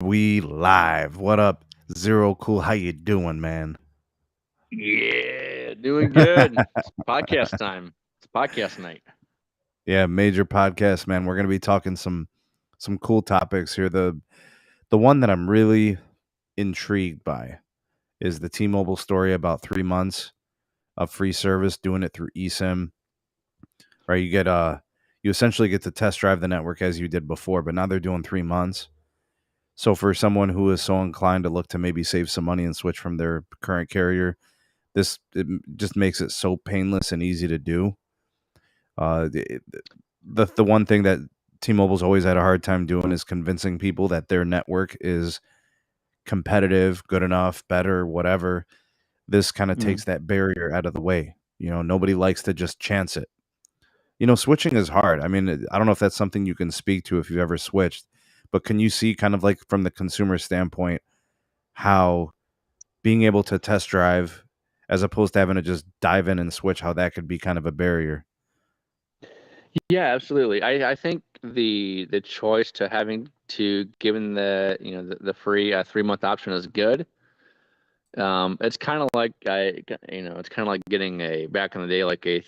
We live. What up, Zero Cool? How you doing, man? Yeah, doing good. It's podcast time. It's podcast night. Yeah, major podcast, man. We're gonna be talking some cool topics here. The one that I'm really intrigued by is the T-Mobile story about 3 months of free service, doing it through eSIM. Right, you essentially get to test drive the network as you did before, but now they're doing 3 months. So for someone who is so inclined to look to maybe save some money and switch from their current carrier, just makes it so painless and easy to do. The one thing that T-Mobile's always had a hard time doing is convincing people that their network is competitive, good enough, better, whatever. This kind of takes that barrier out of the way. Nobody likes to just chance it. Switching is hard. I mean, I don't know if that's something you can speak to if you've ever switched, but can you see kind of like from the consumer standpoint how being able to test drive as opposed to having to just dive in and switch, how that could be kind of a barrier? Yeah, absolutely. I think the choice to having to given the free 3 month option is good. It's kind of like it's kind of like getting a back in the day like a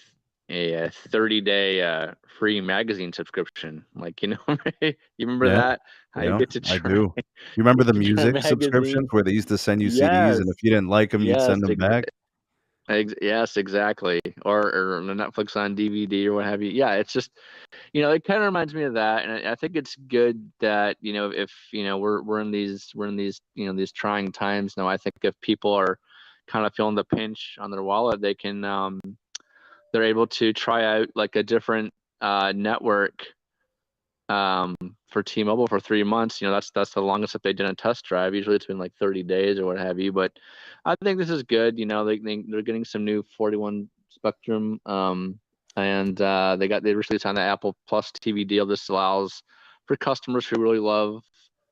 30-day free magazine subscription. Like you remember Yeah, that? How you yeah, get to I try do. You remember the try music subscriptions magazines? where they used to send you CDs, Yes, and if you didn't like them, you'd yes, send them back? yes, exactly. Or the Netflix on DVD or what have you. Yeah, it's just it kind of reminds me of that, and I think it's good that if we're in these these trying times now. I think if people are kind of feeling the pinch on their wallet, they're able to try out like a different network um, for T-Mobile for 3 months. That's the longest that they did a test drive. Usually it's been like 30 days or what have you. But I think this is good. They're getting some new 41 spectrum, and they recently signed the Apple Plus TV deal. This allows for customers who really love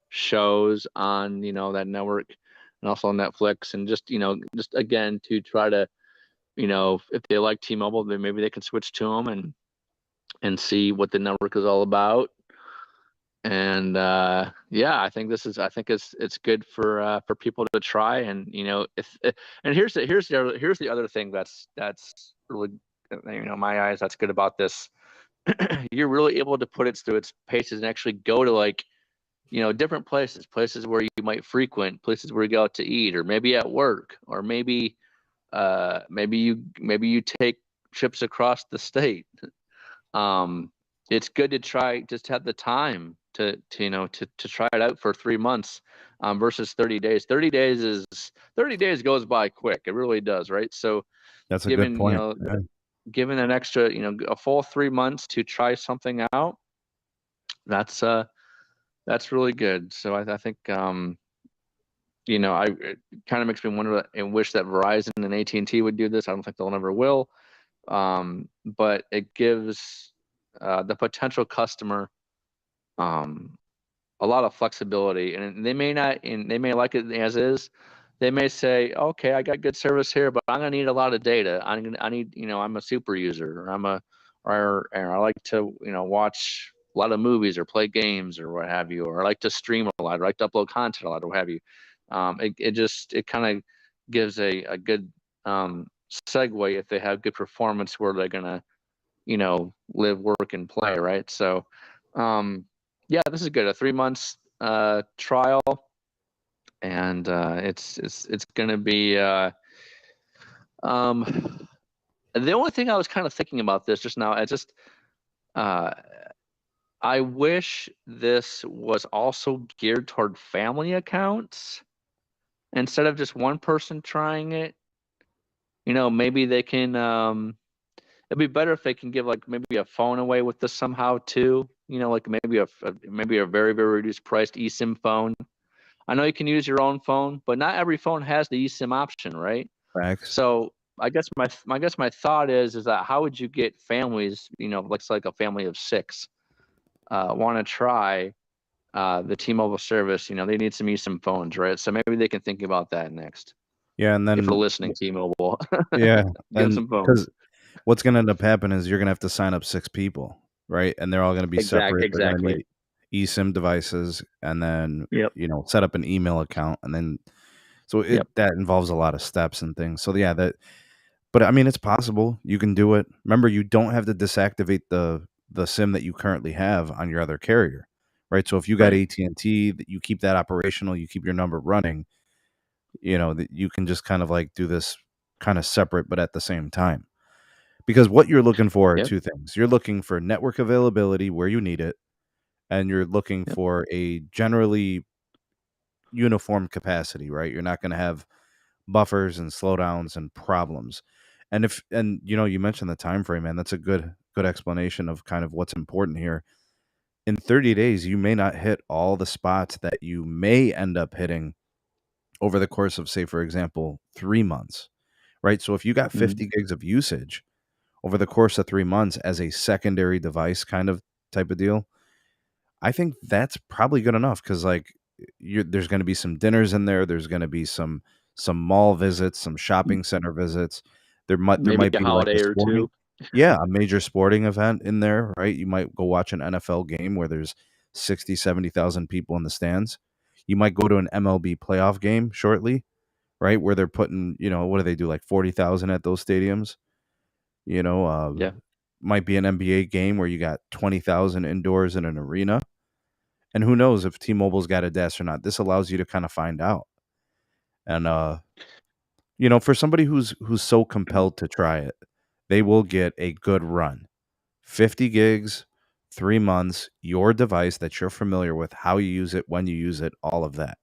shows on that network and also on Netflix, and just again to try to if they like T-Mobile, then maybe they can switch to them and see what the network is all about. And yeah, I think it's good for people to try. And if and here's the other thing that's really my eyes that's good about this. You're really able to put it through its paces and actually go to like different places where you might frequent, places where you go out to eat, or maybe at work, or maybe you take trips across the state. um, it's good to try, just have the time to try it out for 3 months, versus 30 days. 30 days goes by quick. It really does, right? So That's a good given, point. Yeah. given an extra, a full 3 months to try something out, that's that's really good. So I think, it kind of makes me wonder and wish that Verizon and AT&T would do this. I don't think they'll never will. But it gives the potential customer um, a lot of flexibility, and they may not, and they may like it as is. They may say, "Okay, I got good service here, but I'm gonna need a lot of data. I need, I'm a super user, or or I like to, watch a lot of movies or play games or what have you, or I like to stream a lot, or I like to upload content a lot, or what have you." It kind of gives a good segue if they have good performance where they're gonna live, work, and play, right? So yeah, this is good. A 3 months trial, and it's gonna be um the only thing I was kind of thinking about this just now, uh I wish this was also geared toward family accounts instead of just one person trying it. Maybe they can it'd be better if they can give like maybe a phone away with this somehow too. Like maybe a very, very reduced priced eSIM phone. I know you can use your own phone, but not every phone has the eSIM option, right? Facts. So I guess my thought is that how would you get families, like a family of six, want to try the T-Mobile service? They need some eSIM phones, right? So maybe they can think about that next. Yeah, and If we're then listening, T-Mobile, yeah, give them and some phones. because what's going to end up happening is you're going to have to sign up 6 people, right? And they're all going to be separate. They're going to Exactly. need eSIM devices, and then Yep. set up an email account, and then so Yep. that involves a lot of steps and things. So yeah, but I mean, it's possible you can do it. Remember, you don't have to deactivate the SIM that you currently have on your other carrier, right? So if you got Right. AT&T, that you keep that operational, you keep your number running, that you can just kind of like do this kind of separate, but at the same time. Because what you're looking for are Yep. two things. You're looking for network availability where you need it, and you're looking Yep. for a generally uniform capacity, right? You're not going to have buffers and slowdowns and problems. And you mentioned the time frame, man. That's a good explanation of kind of what's important here. In 30 days, you may not hit all the spots that you may end up hitting over the course of, say, for example, 3 months, right? So if you got Mhm. 50 gigs of usage over the course of 3 months as a secondary device kind of type of deal, I think that's probably good enough because like there's going to be some dinners in there. There's going to be some mall visits, some shopping center visits. There Maybe might a be like a holiday or sporting, two. yeah, a major sporting event in there, right? You might go watch an NFL game where there's 60, 70,000 people in the stands. You might go to an MLB playoff game shortly, right? Where they're putting, what do they do, like 40,000 at those stadiums? You know, uh, Yeah. might be an NBA game where you got 20,000 indoors in an arena. And who knows if T-Mobile's got a desk or not. This allows you to kind of find out. And for somebody who's so compelled to try it, they will get a good run. 50 gigs, 3 months, your device that you're familiar with, how you use it, when you use it, all of that.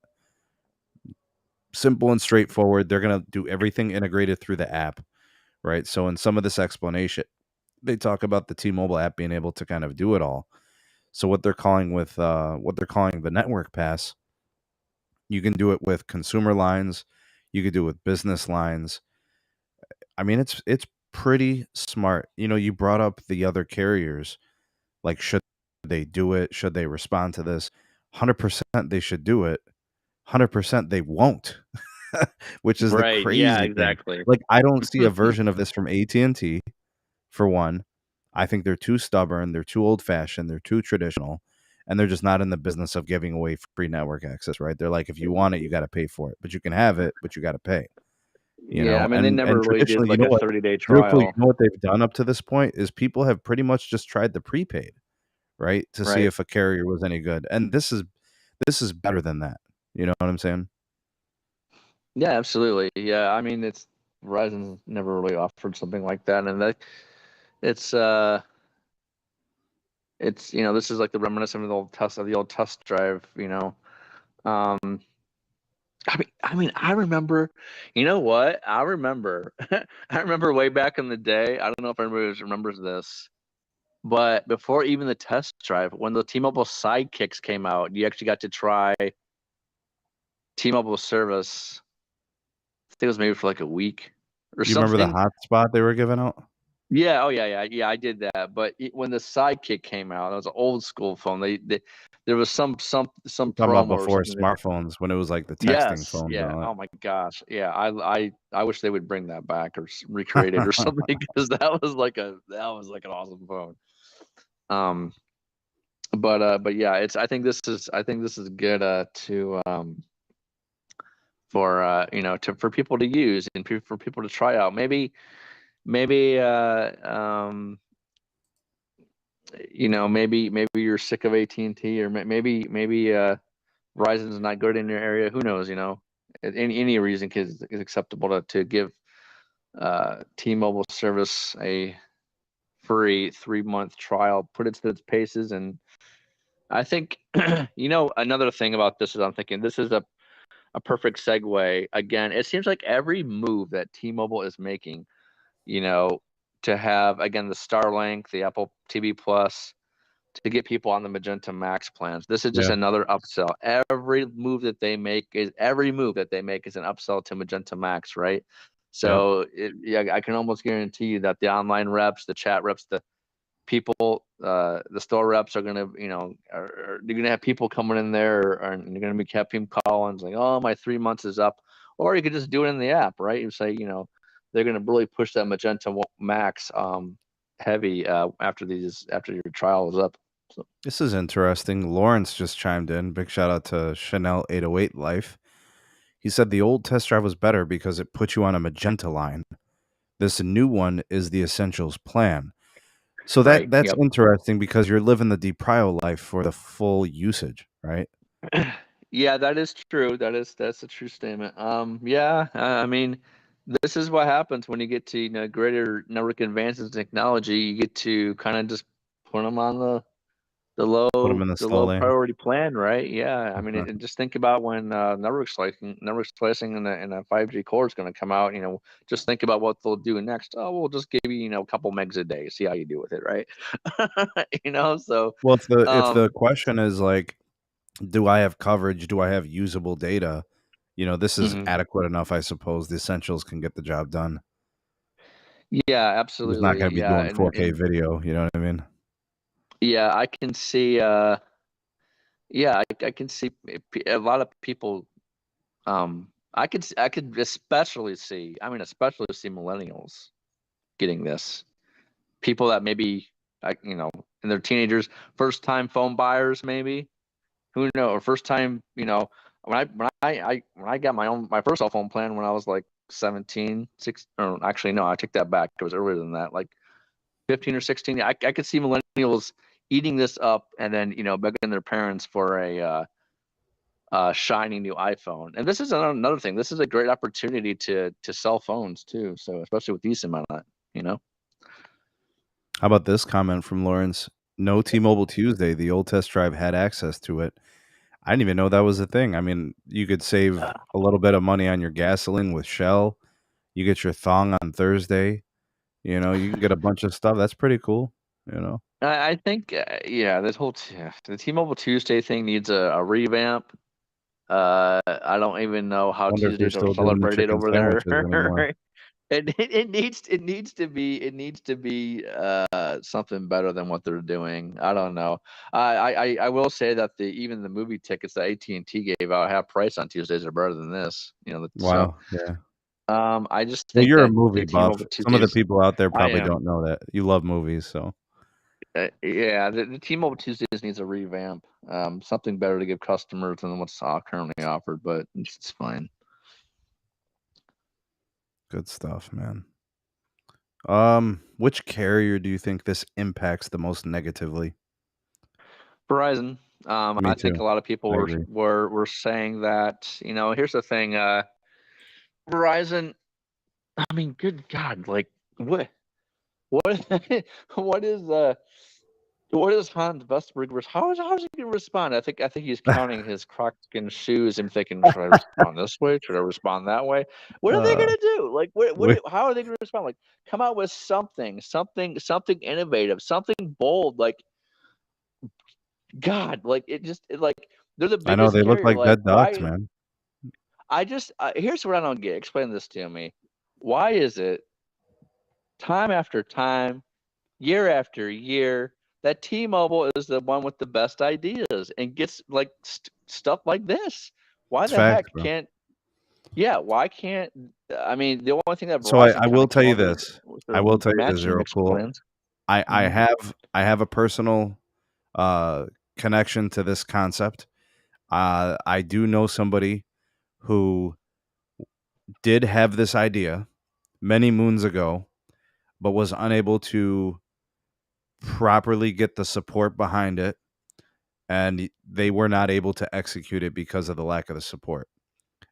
Simple and straightforward. They're going to do everything integrated through the app, right? So in some of this explanation, they talk about the T-Mobile app being able to kind of do it all. So what they're calling the network pass, you can do it with consumer lines, you could do it with business lines. I mean, it's pretty smart. You brought up the other carriers, like should they do it? Should they respond to this? 100% they should do it. 100% they won't, which is the Right. Yeah, crazy thing. exactly. Like I don't see a version of this from AT&T for one. I think they're too stubborn, they're too old-fashioned, they're too traditional, and they're just not in the business of giving away free network access, right? They're like, if you want it, you got to pay for it, but you can have it, but you got to pay. Yeah, I mean, they And never really did traditionally, like a what, 30-day real quick, trial. what they've done up to this point is people have pretty much just tried the prepaid, right, to see Right. if a carrier was any good. And this is better than that. You know what I'm saying? Yeah, absolutely. Yeah, I mean, it's Verizon's never really offered something like that, and it's this is like the reminiscent of the old test drive. Um, I remember, you know what? I remember, I remember way back in the day. I don't know if anybody remembers this, but before even the test drive, when the T-Mobile Sidekicks came out, you actually got to try T-Mobile service. I think it was maybe for like a week or You remember the something. hotspot they were giving out? Yeah, oh yeah, I did that. But when the Sidekick came out, it was an old school phone. There was some You're talking about promo or before something. smartphones when it was like the texting Yes, phones and yeah. all Oh my gosh, yeah. I wish they would bring that back or recreate it or that. something because that was like an awesome phone. Um, but yeah, I think this is good to for for people to use and for people to try out. Maybe maybe you're sick of AT&T or maybe Verizon's not good in your area. Who knows? Any reason is acceptable to give T-Mobile service a free 3-month trial, put it to its paces, and I think another thing about this is I'm thinking this is a perfect segue. Again, it seems like every move that T-Mobile is making, you know, to have again the Starlink, the Apple TV Plus, to get people on the Magenta Max plans. This is just Yeah. another upsell. Every move that they make is an upsell to Magenta Max, right? Yep. So yeah, I can almost guarantee you that the online reps, the chat reps, the people, the store reps are gonna, you're gonna have people coming in there, and you're gonna be keeping calling like, oh, my 3 months is up, or you could just do it in the app, right? You say, they're gonna really push that Magenta Max heavy after your trial is up. So. This is interesting. Lawrence just chimed in. Big shout out to Chanel 808 Life. He said the old test drive was better because it put you on a Magenta line. This new one is the Essentials plan. So Right. that's Yep. interesting because you're living the DePrio life for the full usage, right? Yeah, that is true. That's a true statement. Yeah, I mean, this is what happens when you get to greater network advances in technology. You get to kind of just put them on the Put them low in the the slow low lane. priority plan, right? Yeah, I mean, Okay. and just think about when network slicing in a 5G core is going to come out. Just think about what they'll do next. Oh, we'll just give you a couple megs a day, see how you do with it, right? So Well, if the um, question is like, do I have coverage? Do I have usable data? This is mhm. adequate enough, I suppose. The Essentials can get the job done. Yeah, It's not absolutely. going to be Yeah, doing and 4K video. You know what I mean? yeah, I can see. Yeah, I can see a lot of people. I could especially see. I mean, especially see millennials getting this. People that maybe, in their teenagers, first time phone buyers, maybe. Who knows? Or first time, when I got my first cell phone plan when I was like 17, 6. Or actually, no, I take that back. It was earlier than that. Like 15 or 16. I could see millennials eating this up and then begging their parents for a shiny new iPhone. And this is another thing. This is a great opportunity to sell phones too. So especially with these amount of that. How about this comment from Lawrence? No T-Mobile Tuesday. The old test drive had access to it. I didn't even know that was a thing. I mean, you could save a little bit of money on your gasoline with Shell. You get your thong on Thursday. You can get a bunch of stuff. That's pretty cool. You know, I think yeah, the T-Mobile Tuesday thing needs a revamp. I don't even know how wonder if they're Tuesdays are still doing the celebrated chicken over sandwiches anymore. there. It needs to be something better than what they're doing. I don't know. I will say that even the movie tickets that AT&T gave out half price on Tuesdays are better than this. So Wow. Yeah. I just Well, think you're a that movie the buff. T-Mobile Some of the Tuesdays. people out there I probably am. don't know that. You love movies, so Yeah, the T-Mobile Tuesdays needs a revamp. Something better to give customers than what's currently offered, but it's fine. good stuff, man. Which carrier do you think this impacts the most negatively? Verizon. Me I think too. a lot of people I were agree. were were saying that. Here's the thing. Verizon. I mean, good God, like what what is what is Hans Vestberg? How is he going to respond? I think he's counting his Crocskin shoes and thinking, should I respond this way? Should I respond that way? What are they uh, going to do? Like, we, how are they going to respond? Like, come out with something innovative, something bold. Like, God, like like they're the I know biggest they look carrier. like Like, dead ducks, why? man. Here's what I don't get. Explain this to me. Why is it time after time, year after year, that T-Mobile is the one with the best ideas and gets like stuff like this? Why It's the facts, heck bro. can't? Yeah, why can't? I mean, the only thing that So I, Verizon I kind will of tell came you up with this. was I their will tell you this, matching Zero mix Cool. plans. I Mhm. have a personal connection to this concept. I do know somebody who did have this idea many moons ago, but was unable to properly get the support behind it, and they were not able to execute it because of the lack of the support.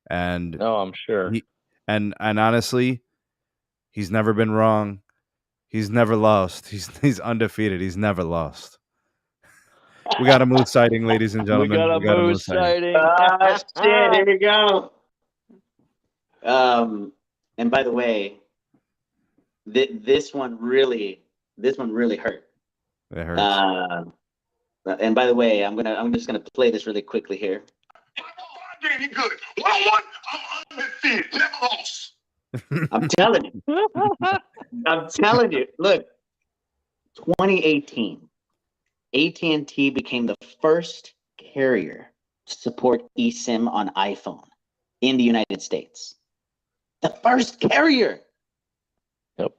And No, I'm sure. he and honestly, he's never been wrong. He's never lost. He's undefeated. He's never lost. We got a moose sighting, ladies and We gentlemen. got a We got a moose moose sighting. sighting. Shit, here we go. And by the way, this one really hurt. It hurts. Uh, and by the way, I'm just gonna play this really quickly here. Good. I'm undefeated. Never lost. I'm telling you. I'm telling you. Look, 2018, AT&T became the first carrier to support eSIM on iPhone in the United States. The first carrier. Yep.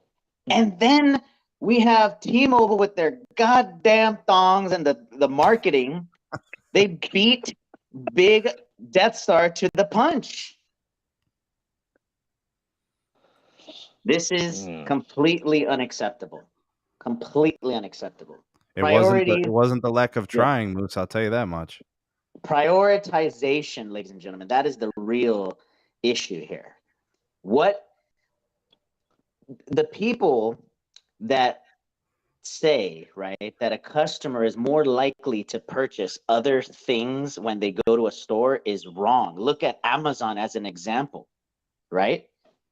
And then We have T-Mobile with their goddamn thongs and the marketing. They beat Big Death Star to the punch. This is completely unacceptable. Completely unacceptable. It wasn't the lack of trying, Moose. I'll tell you that much. Prioritization, ladies and gentlemen, that is the real issue here. What the people that say, right, that a customer is more likely to purchase other things when they go to a store is wrong. Look at Amazon as an example, right?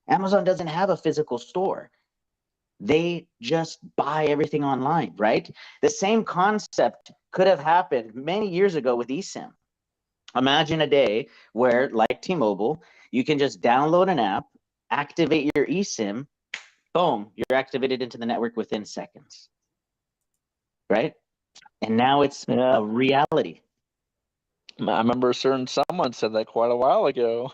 Amazon doesn't have a physical store. They just buy everything online, right? The same concept could have happened many years ago with eSIM. Imagine a day where, like T-Mobile, you can just download an app, activate your eSIM, boom, you're activated into the network within seconds, right? And now it's a reality. I remember someone said that quite a while ago.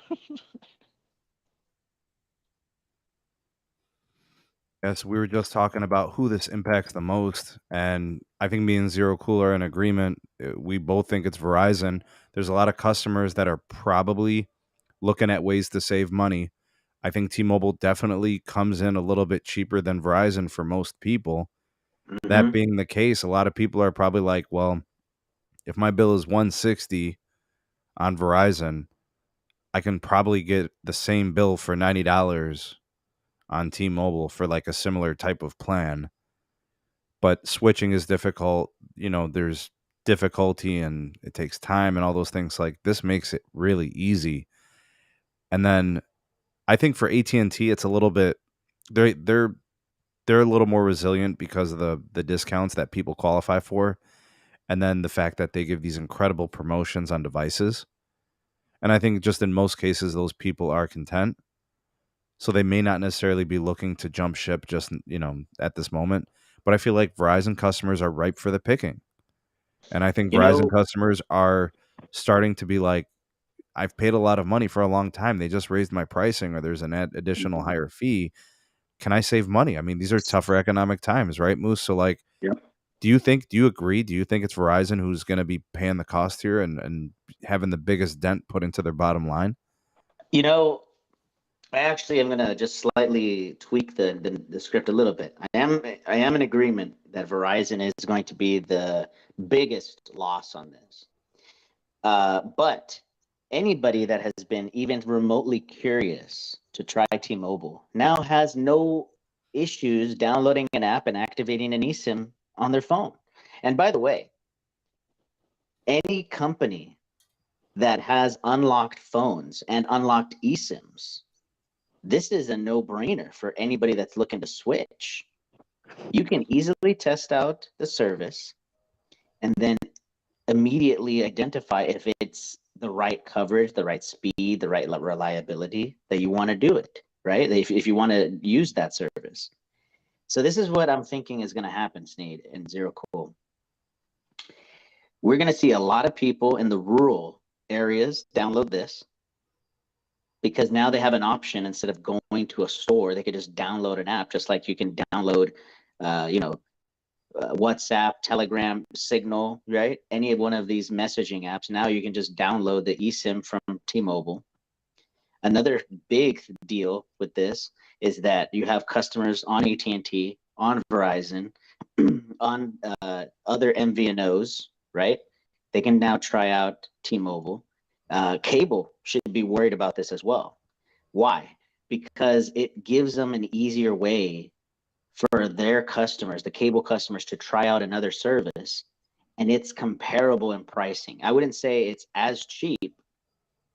Yes, we were just talking about who this impacts the most, and I think me and Zero Cool are in agreement. We both think it's Verizon. There's a lot of customers that are probably looking at ways to save money. I think T-Mobile definitely comes in a little bit cheaper than Verizon for most people. That being the case, a lot of people are probably like, well, if my bill is $160 on Verizon, I can probably get the same bill for $90 on T-Mobile for like a similar type of plan. But switching is difficult. You know, there's difficulty and it takes time and all those things. Like, this makes it really easy. And then I think for AT&T, it's a little bit, they're a little more resilient because of the discounts that people qualify for, and then the fact that they give these incredible promotions on devices. And I think just in most cases, those people are content. So they may not necessarily be looking to jump ship just, at this moment. But I feel like Verizon customers are ripe for the picking. And I think Verizon customers are starting to be like, I've paid a lot of money for a long time. They just raised my pricing, or there's an additional higher fee. Can I save money? I mean, these are tougher economic times, right, Moose? So, like, do you agree? Do you think it's Verizon who's going to be paying the cost here and having the biggest dent put into their bottom line? I actually am going to just slightly tweak the script a little bit. I am in agreement that Verizon is going to be the biggest loss on this. But anybody that has been even remotely curious to try T-Mobile now has no issues downloading an app and activating an eSIM on their phone. And by the way, any company that has unlocked phones and unlocked eSIMs, this is a no-brainer for anybody that's looking to switch. You can easily test out the service and then immediately identify if it's the right coverage, the right speed, the right reliability that you want to do it, right? If you want to use that service. So this is what I'm thinking is going to happen, Sneed and Zero Cool. We're going to see a lot of people in the rural areas download this, because now they have an option. Instead of going to a store, they could just download an app, just like you can download, WhatsApp, Telegram, Signal, right? Any one of these messaging apps. Now you can just download the eSIM from T-Mobile. Another big deal with this is that you have customers on AT&T, on Verizon, on other MVNOs, right? They can now try out T-Mobile. Cable should be worried about this as well. Why? Because it gives them an easier way for their customers, the cable customers, to try out another service, and it's comparable in pricing. I wouldn't say it's as cheap,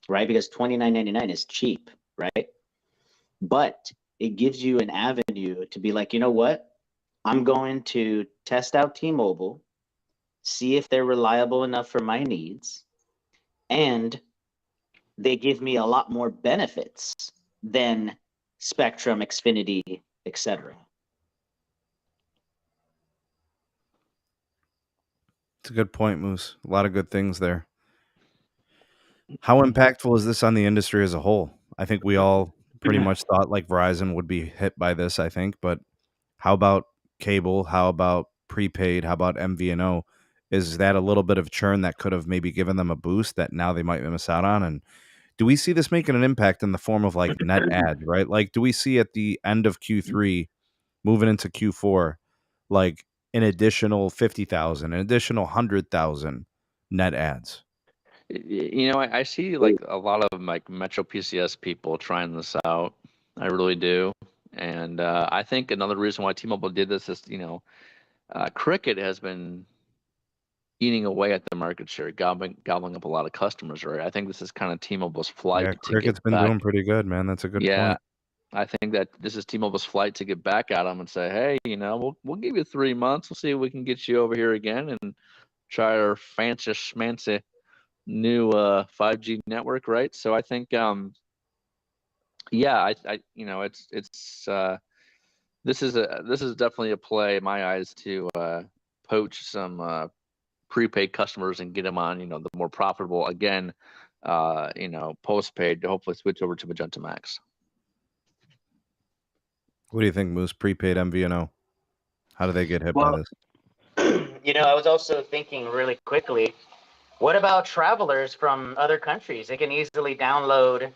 right? Because $29.99 is cheap, right? But it gives you an avenue to be like, you know what? I'm going to test out T-Mobile, see if they're reliable enough for my needs, and they give me a lot more benefits than Spectrum, Xfinity, etc. It's a good point, Moose. A lot of good things there. How impactful is this on the industry as a whole? I think we all pretty much thought like Verizon would be hit by this, I think, but how about cable? How about prepaid? How about MVNO? Is that a little bit of churn that could have maybe given them a boost that now they might miss out on? And do we see this making an impact in the form of like net ads, right? Like, do we see at the end of Q3 moving into Q4, like an additional 50,000, an additional 100,000 net ads? I see like a lot of like Metro PCS people trying this out. I really do. And I think another reason why T-Mobile did this is, Cricket has been eating away at the market share, gobbling up a lot of customers, right? I think this is kind of T-Mobile's flight Yeah, to get Cricket's been back. doing pretty good, man. That's a good Yeah, point. I think that this is T-Mobile's flight to get back at them and say, hey, we'll give you 3 months. We'll see if we can get you over here again and try our fancy schmancy new 5G network, right? So I think, yeah, this is definitely a play in my eyes to poach some prepaid customers and get them on, the more profitable again, postpaid to hopefully switch over to Magenta MAX. What do you think, Moose? Prepaid MVNO? How do they get hit by this? I was also thinking really quickly, what about travelers from other countries? They can easily download,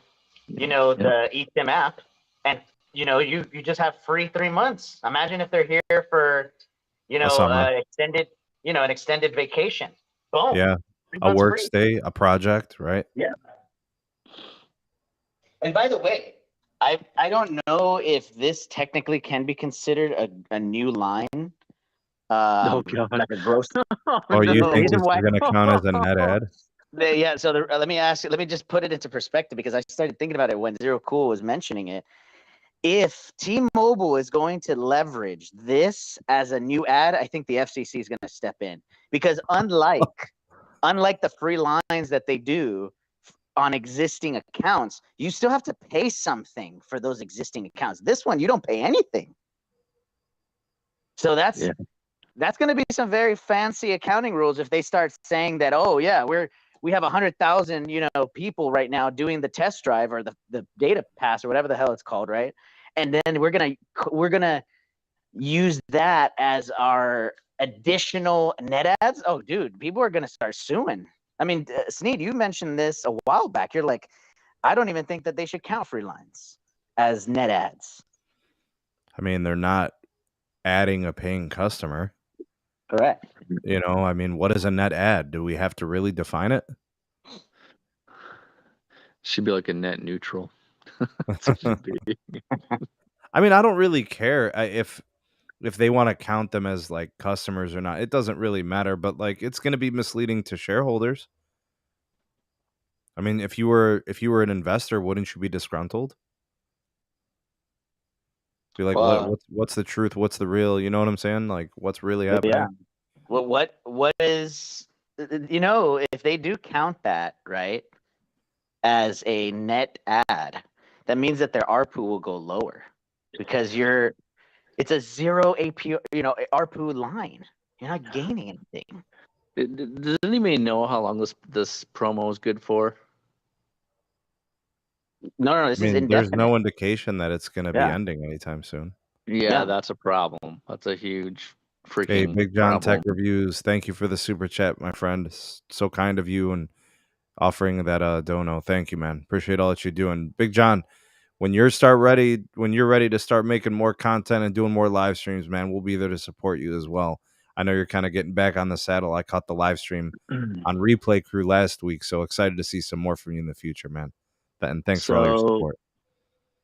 the eSIM app, and you just have free 3 months. Imagine if they're here for, A summer. an extended vacation. Boom. Yeah. 3 A months work free. stay, a project, right? Yeah. And by the way, I don't know if this technically can be considered a new line. Oh God! Like a gross. Or you The think reason this is why- going to count as a net ad? Yeah, so let me just put it into perspective, because I started thinking about it when Zero Cool was mentioning it. If T-Mobile is going to leverage this as a new ad, I think the FCC is going to step in, because unlike the free lines that they do on existing accounts, you still have to pay something for those existing accounts. This one, you don't pay anything. So that's going to be some very fancy accounting rules if they start saying that, oh yeah, we have 100,000 people right now doing the test drive or the data pass or whatever the hell it's called, right? And then we're gonna use that as our additional net ads. Oh, dude, people are gonna start suing. I mean, Sneed, you mentioned this a while back. You're like, I don't even think that they should count free lines as net ads. I mean, they're not adding a paying customer. Correct. I mean, what is a net ad? Do we have to really define it? Should be like a net neutral. That's what it should be. I mean, I don't really care if they want to count them as like customers or not. It doesn't really matter, but like it's going to be misleading to shareholders. I mean, if you were an investor, wouldn't you be disgruntled? Be like, what's the truth? What's the real? You know what I'm saying? Like, what's really happening? Yeah. Well, what is, if they do count that, right, as a net ad, that means that their ARPU will go lower, because it's a zero AP, ARPU line. You're not gaining anything. Does anybody know how long this promo is good for? No, this is indefinite. There's no indication that it's going to be ending anytime soon. Yeah, that's a problem. That's a huge freaking Hey, Big John problem. Tech Reviews, thank you for the super chat, my friend. It's so kind of you and offering that dono. Thank you, man. Appreciate all that you're doing. Big John, when you're ready to start making more content and doing more live streams, man, we'll be there to support you as well. I know you're kind of getting back on the saddle. I caught the live stream on Replay Crew last week, so excited to see some more from you in the future, man. And thanks for all your support.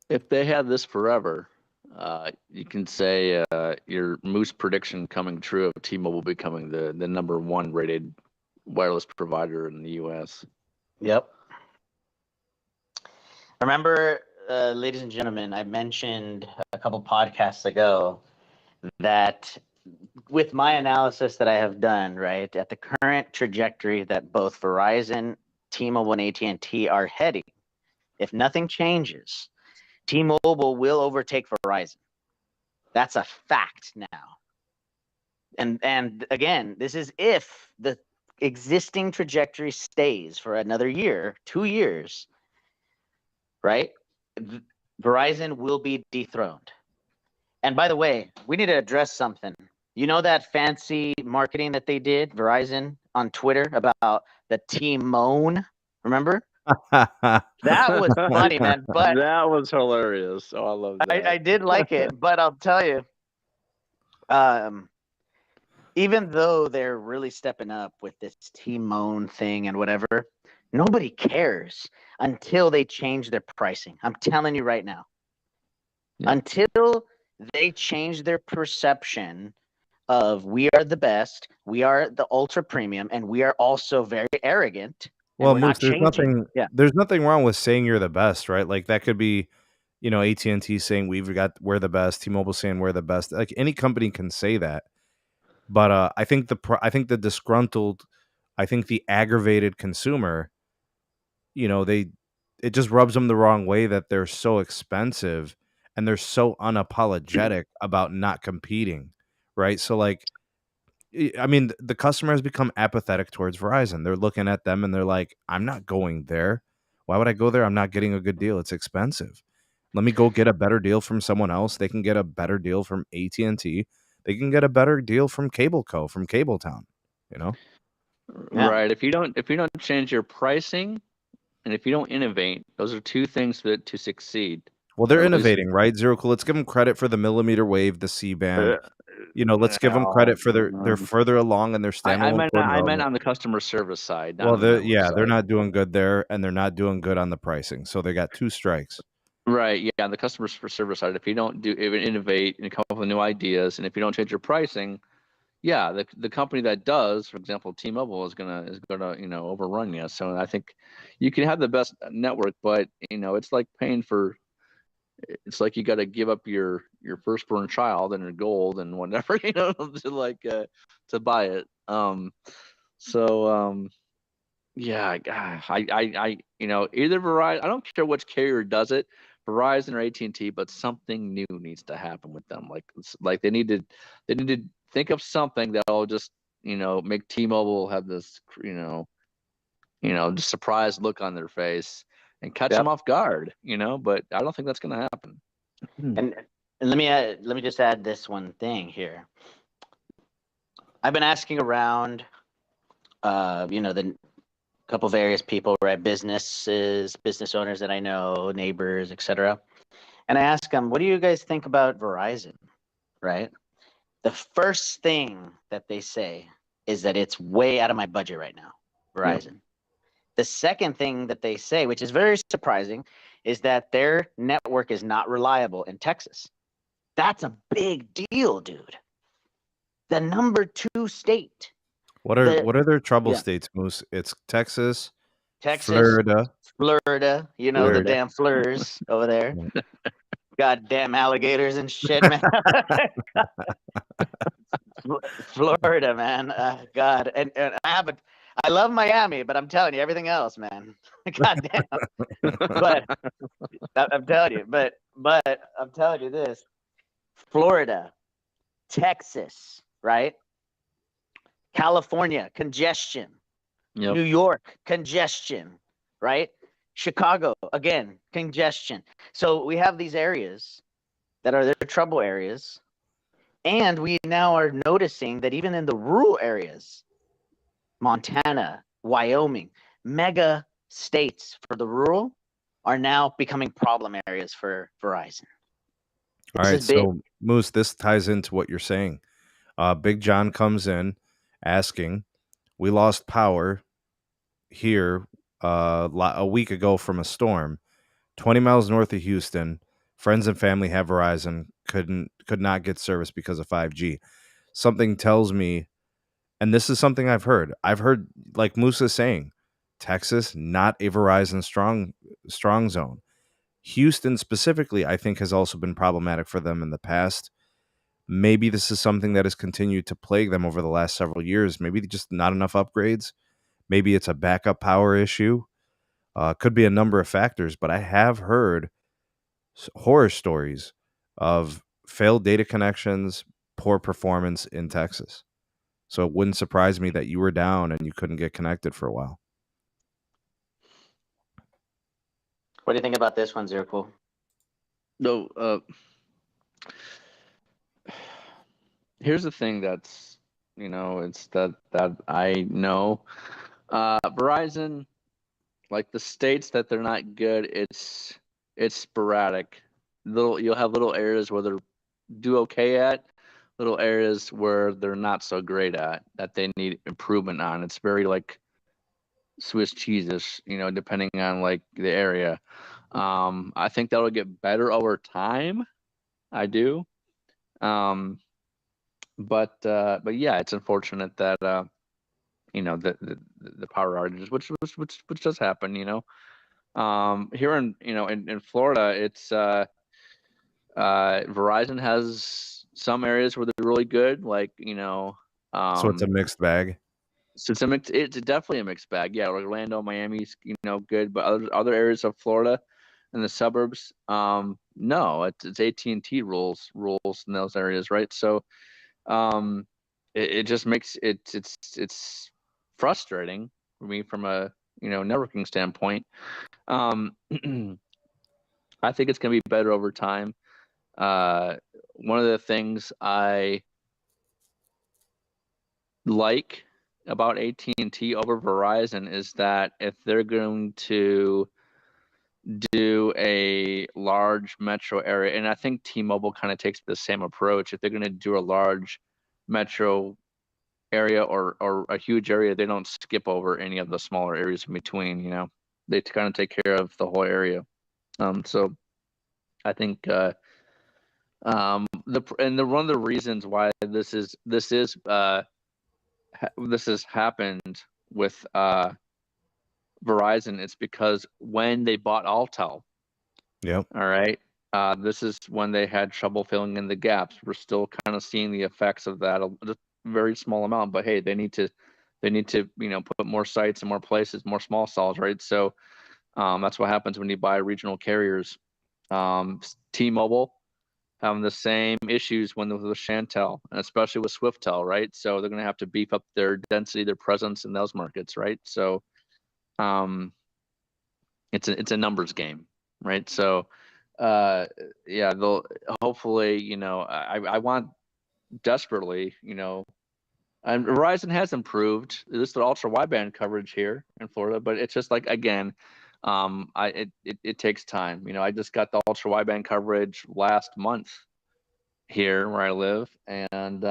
If they had this forever, you can say your Moose prediction coming true of T-Mobile becoming the number 1 rated wireless provider in the U.S. Yep. Remember, ladies and gentlemen, I mentioned a couple podcasts ago that with my analysis that I have done, right, at the current trajectory that both Verizon, T-Mobile, and AT&T are heading, if nothing changes, T-Mobile will overtake Verizon. That's a fact now. And again, this is if the existing trajectory stays for another year, 2 years, right? Verizon will be dethroned. And by the way, we need to address something. You know that fancy marketing that they did, Verizon, on Twitter about the T-Moan? Remember? That was funny, man. But that was hilarious. Oh, I love that. I did like it. But I'll tell you, even though they're really stepping up with this T-Moan thing and whatever, nobody cares until they change their pricing. I'm telling you right now. Yeah. Until they change their perception of we are the best, we are the ultra premium, and we are also very arrogant. Well, Moose, there's nothing wrong with saying you're the best, right? Like that could be, AT&T saying we're the best, T-Mobile saying we're the best. Like any company can say that. But I think the disgruntled, I think the aggravated consumer, it just rubs them the wrong way that they're so expensive and they're so unapologetic about not competing, right? So like, I mean, the customer has become apathetic towards Verizon. They're looking at them and they're like, I'm not going there. Why would I go there? I'm not getting a good deal. It's expensive. Let me go get a better deal from someone else. They can get a better deal from AT&T. They can get a better deal from Cableco, from Cabletown, Yeah. Right. If you don't change your pricing and if you don't innovate, those are two things to succeed. Well, they're innovating, right? Zero Cool. Let's give them credit for the millimeter wave, the C-band. Let's give them credit for they're further along in their standalone. I meant on the customer service side. Well, they're not doing good there, and they're not doing good on the pricing. So they got two strikes. Right. Yeah. On the customer service side, if you don't innovate and come up with new ideas, and if you don't change your pricing, yeah, the company that does, for example, T-Mobile is gonna overrun you. So I think you can have the best network, but it's like paying for. It's like you got to give up your firstborn child and your gold and whatever to buy it. Yeah, I either Verizon. I don't care which carrier does it, Verizon or AT&T, but something new needs to happen with them. Like they need to think of something that'll just make T-Mobile have this just surprised look on their face and catch them off guard. But I don't think that's going to happen. And let me just add this one thing here. I've been asking around, the couple various people, right? Business owners that I know, neighbors, etc. And I ask them, what do you guys think about Verizon, right? The first thing that they say is that it's way out of my budget right now, Verizon. Yep. The second thing that they say, which is very surprising, is that their network is not reliable in Texas. That's a big deal, dude. The number 2 state. What are their trouble states, Moose? It's Texas, Florida. The damn Fleurs over there. Goddamn alligators and shit, man. Florida, man. God, and I love Miami, but I'm telling you, everything else, man. Goddamn. But I'm telling you, but I'm telling you this: Florida, Texas, right? California, congestion. Yep. New York, congestion, right? Chicago, again, congestion. So we have these areas that are their trouble areas. And we now are noticing that even in the rural areas, Montana, Wyoming, mega states for the rural are now becoming problem areas for Verizon. All right, so Moose, this ties into what you're saying. Big John comes in asking, we lost power here a week ago from a storm, 20 miles north of Houston. Friends and family have Verizon, could not get service because of 5G. Something tells me, and this is something I've heard, like Moose is saying, Texas, not a Verizon strong zone. Houston specifically, I think, has also been problematic for them in the past. Maybe this is something that has continued to plague them over the last several years. Maybe just not enough upgrades. Maybe it's a backup power issue. Could be a number of factors, but I have heard horror stories of failed data connections, poor performance in Texas. So it wouldn't surprise me that you were down and you couldn't get connected for a while. What do you think about this one, Zirkle? No, here's the thing that's, it's that I know. Verizon, like the states that they're not good, it's sporadic. You'll have little areas where they're do okay at, little areas where they're not so great at, that they need improvement on. It's very like Swiss cheeses, depending on like the area. I think that'll get better over time. I do. Um, but yeah, it's unfortunate that the power outages, which does happen. Here in Florida, it's Verizon has some areas where they're really good, like So it's a mixed bag. so it's definitely a mixed bag. Yeah, Orlando, Miami's good, but other areas of Florida and the suburbs, no, it's AT&T rules in those areas, right? So it just makes it's frustrating for me from a networking standpoint. I think it's gonna be better over time. One of the things I like about AT&T over Verizon is that if they're going to do a large metro area, and I think T-Mobile kind of takes the same approach, if they're going to do a large metro area or a huge area, they don't skip over any of the smaller areas in between. They kind of take care of the whole area. So I think one of the reasons why this has happened with Verizon, it's because when they bought Altel, Yep. all right, this is when they had trouble filling in the gaps. We're still kind of seeing the effects of that, a very small amount, but hey, they need to put more sites in more places, more small cells, right? So that's what happens when you buy regional carriers. T-Mobile having the same issues with Shantel, and especially with Swiftel, right? So they're going to have to beef up their density, their presence in those markets, right? So it's a numbers game, right? So yeah, they'll hopefully, I want desperately, and Verizon has improved at least the ultra wideband coverage here in Florida, but it's just like, again, it takes time. I just got the ultra wideband coverage last month here where I live, and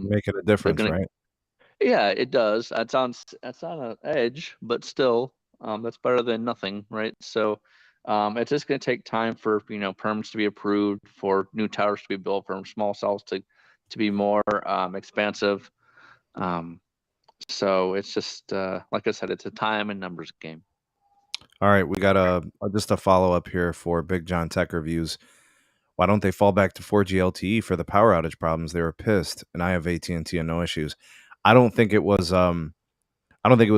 Making a difference, right? yeah, it does. That's on an edge, but still, that's better than nothing, right? So, it's just going to take time for permits to be approved, for new towers to be built, for small cells to be more expansive. So it's just like I said, it's a time and numbers game. All right, we got just a follow up here for Big John Tech Reviews. Why don't they fall back to 4G LTE for the power outage problems? They were pissed, and I have AT&T and no issues. I don't think it was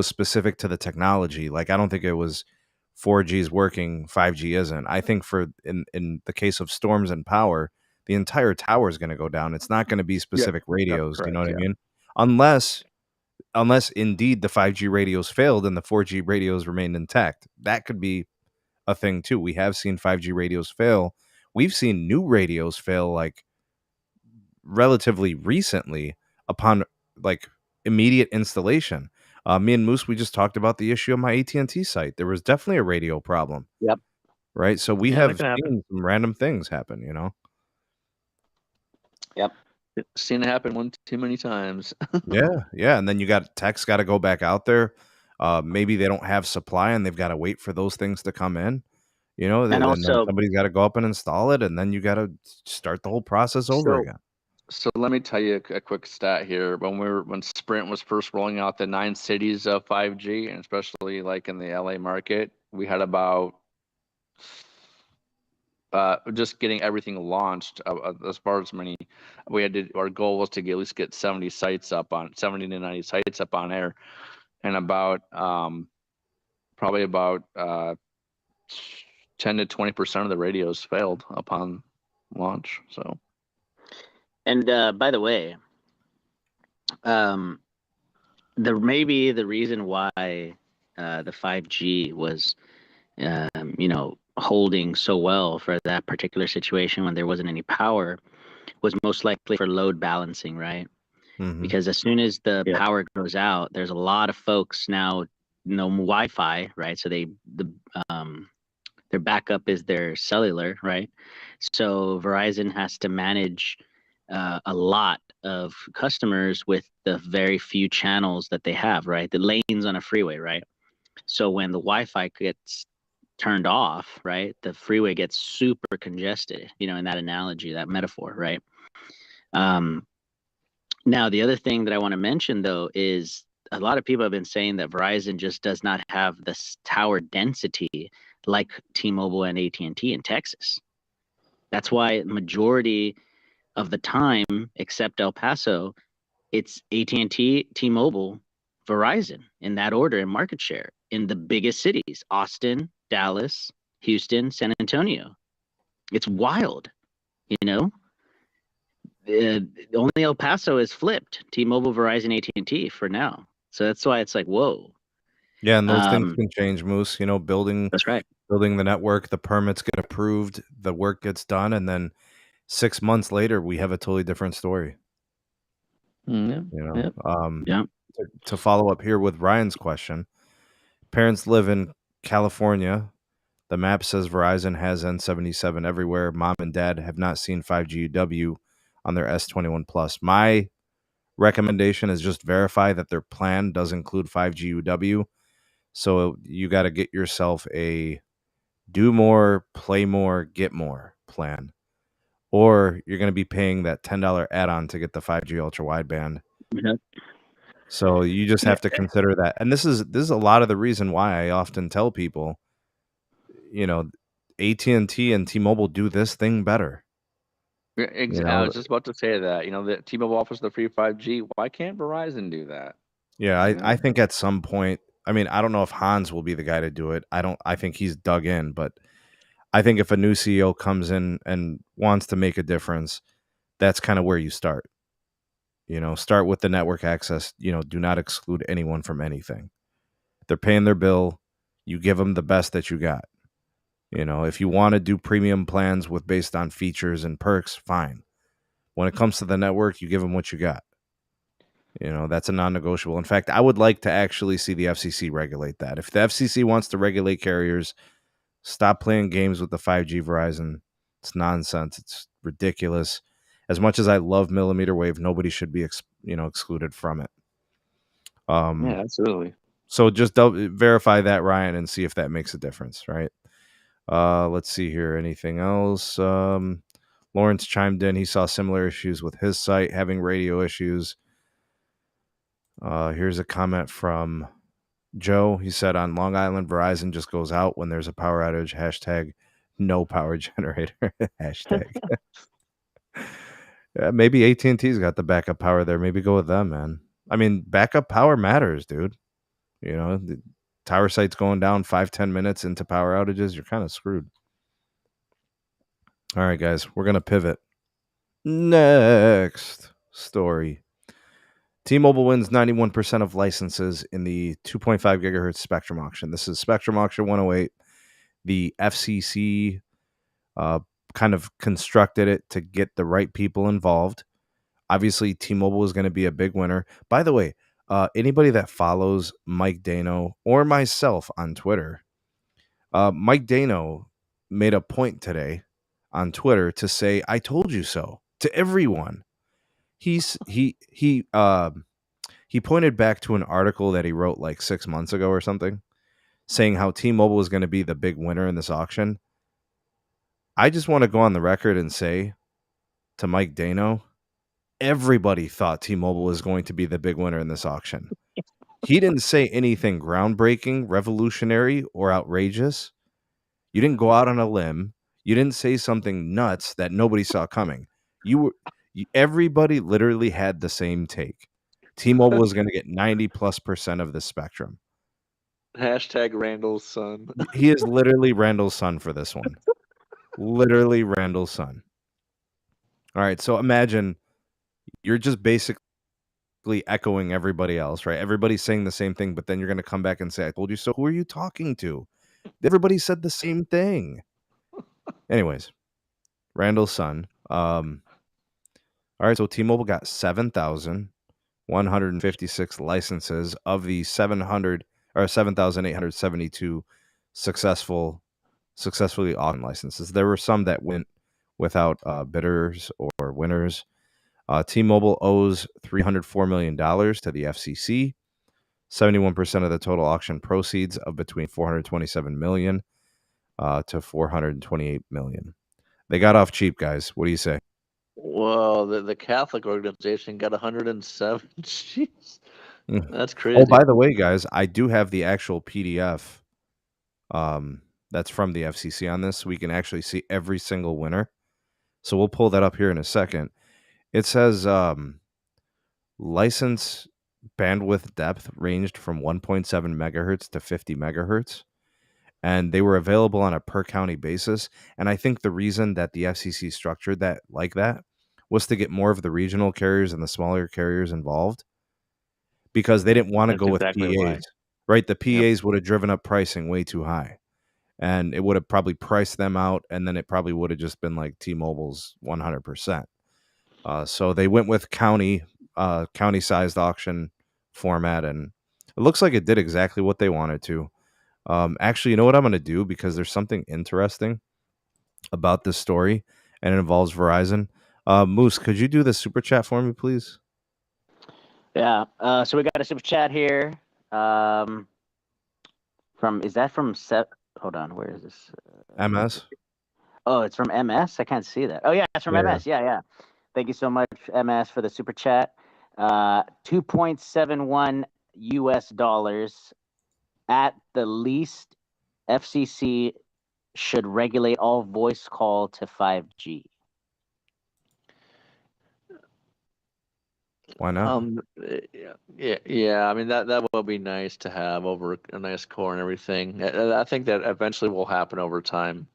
specific to the technology. Like, I don't think it was 4G is working, 5G isn't. I think in the case of storms and power, the entire tower is going to go down. It's not going to be specific radios. correct, You know what I mean? Unless indeed the 5G radios failed and the 4G radios remained intact. That could be a thing too. We have seen 5G radios fail. We've seen new radios fail like relatively recently upon like immediate installation. Me and Moose, we just talked about the issue on my AT&T site. There was definitely a radio problem. Yep. Right. So we have seen some random things happen, Yep. Seen it happen one too many times. Yeah. And then you got tech's got to go back out there. Maybe they don't have supply and they've got to wait for those things to come in. And then somebody's got to go up and install it, and then you got to start the whole process over again. So let me tell you a quick stat here. When Sprint was first rolling out the 9 cities of 5G, and especially like in the LA market, we had about just getting everything launched as far as many. Our goal was to at least get 70 to 90 sites up on air, and about probably about 10 to 20% of the radios failed upon launch. So. And by the way, maybe the reason why the 5G was, holding so well for that particular situation when there wasn't any power was most likely for load balancing, right? because as soon as the power goes out, there's a lot of folks now no Wi-Fi, right? So their backup is their cellular, right? So Verizon has to manage a lot of customers with the very few channels that they have, right? The lanes on a freeway, right? So when the Wi-Fi gets turned off, right, the freeway gets super congested, in that analogy, that metaphor, right? Now, the other thing that I want to mention, though, is a lot of people have been saying that Verizon just does not have this tower density like T-Mobile and AT&T in Texas. That's why majority of the time, except El Paso, it's AT&T, T-Mobile, Verizon in that order in market share in the biggest cities: Austin, Dallas, Houston, San Antonio. It's wild, only El Paso is flipped: T-Mobile, Verizon, AT&T for now. So that's why it's like, whoa. Yeah, and those things can change, Moose. Building That's right. Building the network, the permits get approved, the work gets done, and then 6 months later, we have a totally different story. Yeah. To follow up here with Ryan's question, parents live in California. The map says Verizon has N77 everywhere. Mom and dad have not seen 5G UW on their S21 Plus. My recommendation is just verify that their plan does include 5G UW. So you got to get yourself a do more, play more, get more plan. Or you're going to be paying that $10 add-on to get the 5G ultra wideband. Yeah. So you just have to consider that. And this is a lot of the reason why I often tell people, AT&T and T-Mobile do this thing better. I was just about to say that. That T-Mobile offers the free 5G. Why can't Verizon do that? Yeah, I think at some point, I don't know if Hans will be the guy to do it. I think he's dug in, but I think if a new CEO comes in and wants to make a difference, that's kind of where you start. Start with the network access. Do not exclude anyone from anything. They're paying their bill. You give them the best that you got. If you want to do premium plans based on features and perks, fine. When it comes to the network, you give them what you got. That's a non-negotiable. In fact, I would like to actually see the FCC regulate that. If the FCC wants to regulate carriers, stop playing games with the 5G Verizon. It's nonsense. It's ridiculous. As much as I love millimeter wave, nobody should be excluded from it. Yeah, absolutely. So just verify that, Ryan, and see if that makes a difference, right? Let's see here. Anything else? Lawrence chimed in. He saw similar issues with his site, having radio issues. Here's a comment from Joe. He said, on Long Island, Verizon just goes out when there's a power outage. Hashtag no power generator. Hashtag. Yeah, maybe AT&T's got the backup power there. Maybe go with them, man. Backup power matters, dude. The tower site's going down 5-10 minutes into power outages. You're kind of screwed. All right, guys, we're going to pivot. Next story. T-Mobile wins 91% of licenses in the 2.5 gigahertz spectrum auction. This is Spectrum Auction 108. The FCC kind of constructed it to get the right people involved. Obviously, T-Mobile is going to be a big winner. By the way, anybody that follows Mike Dano or myself on Twitter, Mike Dano made a point today on Twitter to say, "I told you so" to everyone. He pointed back to an article that he wrote like 6 months ago or something, saying how T-Mobile is going to be the big winner in this auction. I just want to go on the record and say to Mike Dano, everybody thought T-Mobile was going to be the big winner in this auction. He didn't say anything groundbreaking, revolutionary, or outrageous. You didn't go out on a limb. You didn't say something nuts that nobody saw coming. Everybody literally had the same take. T-Mobile was going to get 90+% of the spectrum. Hashtag Randall's son. He is literally Randall's son for this one. Literally Randall's son. All right, so imagine you're just basically echoing everybody else, right? Everybody's saying the same thing, but then you're going to come back and say, I told you so. Who are you talking to? Everybody said the same thing. Anyways, Randall's son. All right, so T-Mobile got 7,000. 156 licenses of the 7,872 successfully auction licenses. There were some that went without bidders or winners. T-Mobile owes $304 million to the FCC. 71% of the total auction proceeds of between $427 million to $428 million. They got off cheap, guys. What do you say? Well, the Catholic organization got 107. Jeez, that's Oh, crazy. by the way, guys, I do have the actual PDF that's from the FCC on this. So we can actually see every single winner. So we'll pull that up here in a second. It says license bandwidth depth ranged from 1.7 megahertz to 50 megahertz. And they were available on a per county basis. And I think the reason that the FCC structured that like that was to get more of the regional carriers and the smaller carriers involved, because they didn't want to That's go with exactly why. PAs, right? The Yep. PAs would have driven up pricing way too high, and it would have probably priced them out, and then it probably would have just been like T-Mobile's 100%. So they went with county-sized auction format, and it looks like it did exactly what they wanted to. Actually, you know what I'm going to do, because there's something interesting about this story, and it involves Verizon. Moose, could you do the super chat for me, please? Yeah. So we got a super chat here. Hold on, where is this? MS. Oh, it's from MS. I can't see that. Oh yeah, it's from MS. Yeah. Thank you so much, MS, for the super chat. $2.71 US. At the least, FCC should regulate all voice call to 5G. Why not? Yeah. I mean, that will be nice to have over a nice core and everything. I think that eventually will happen over time.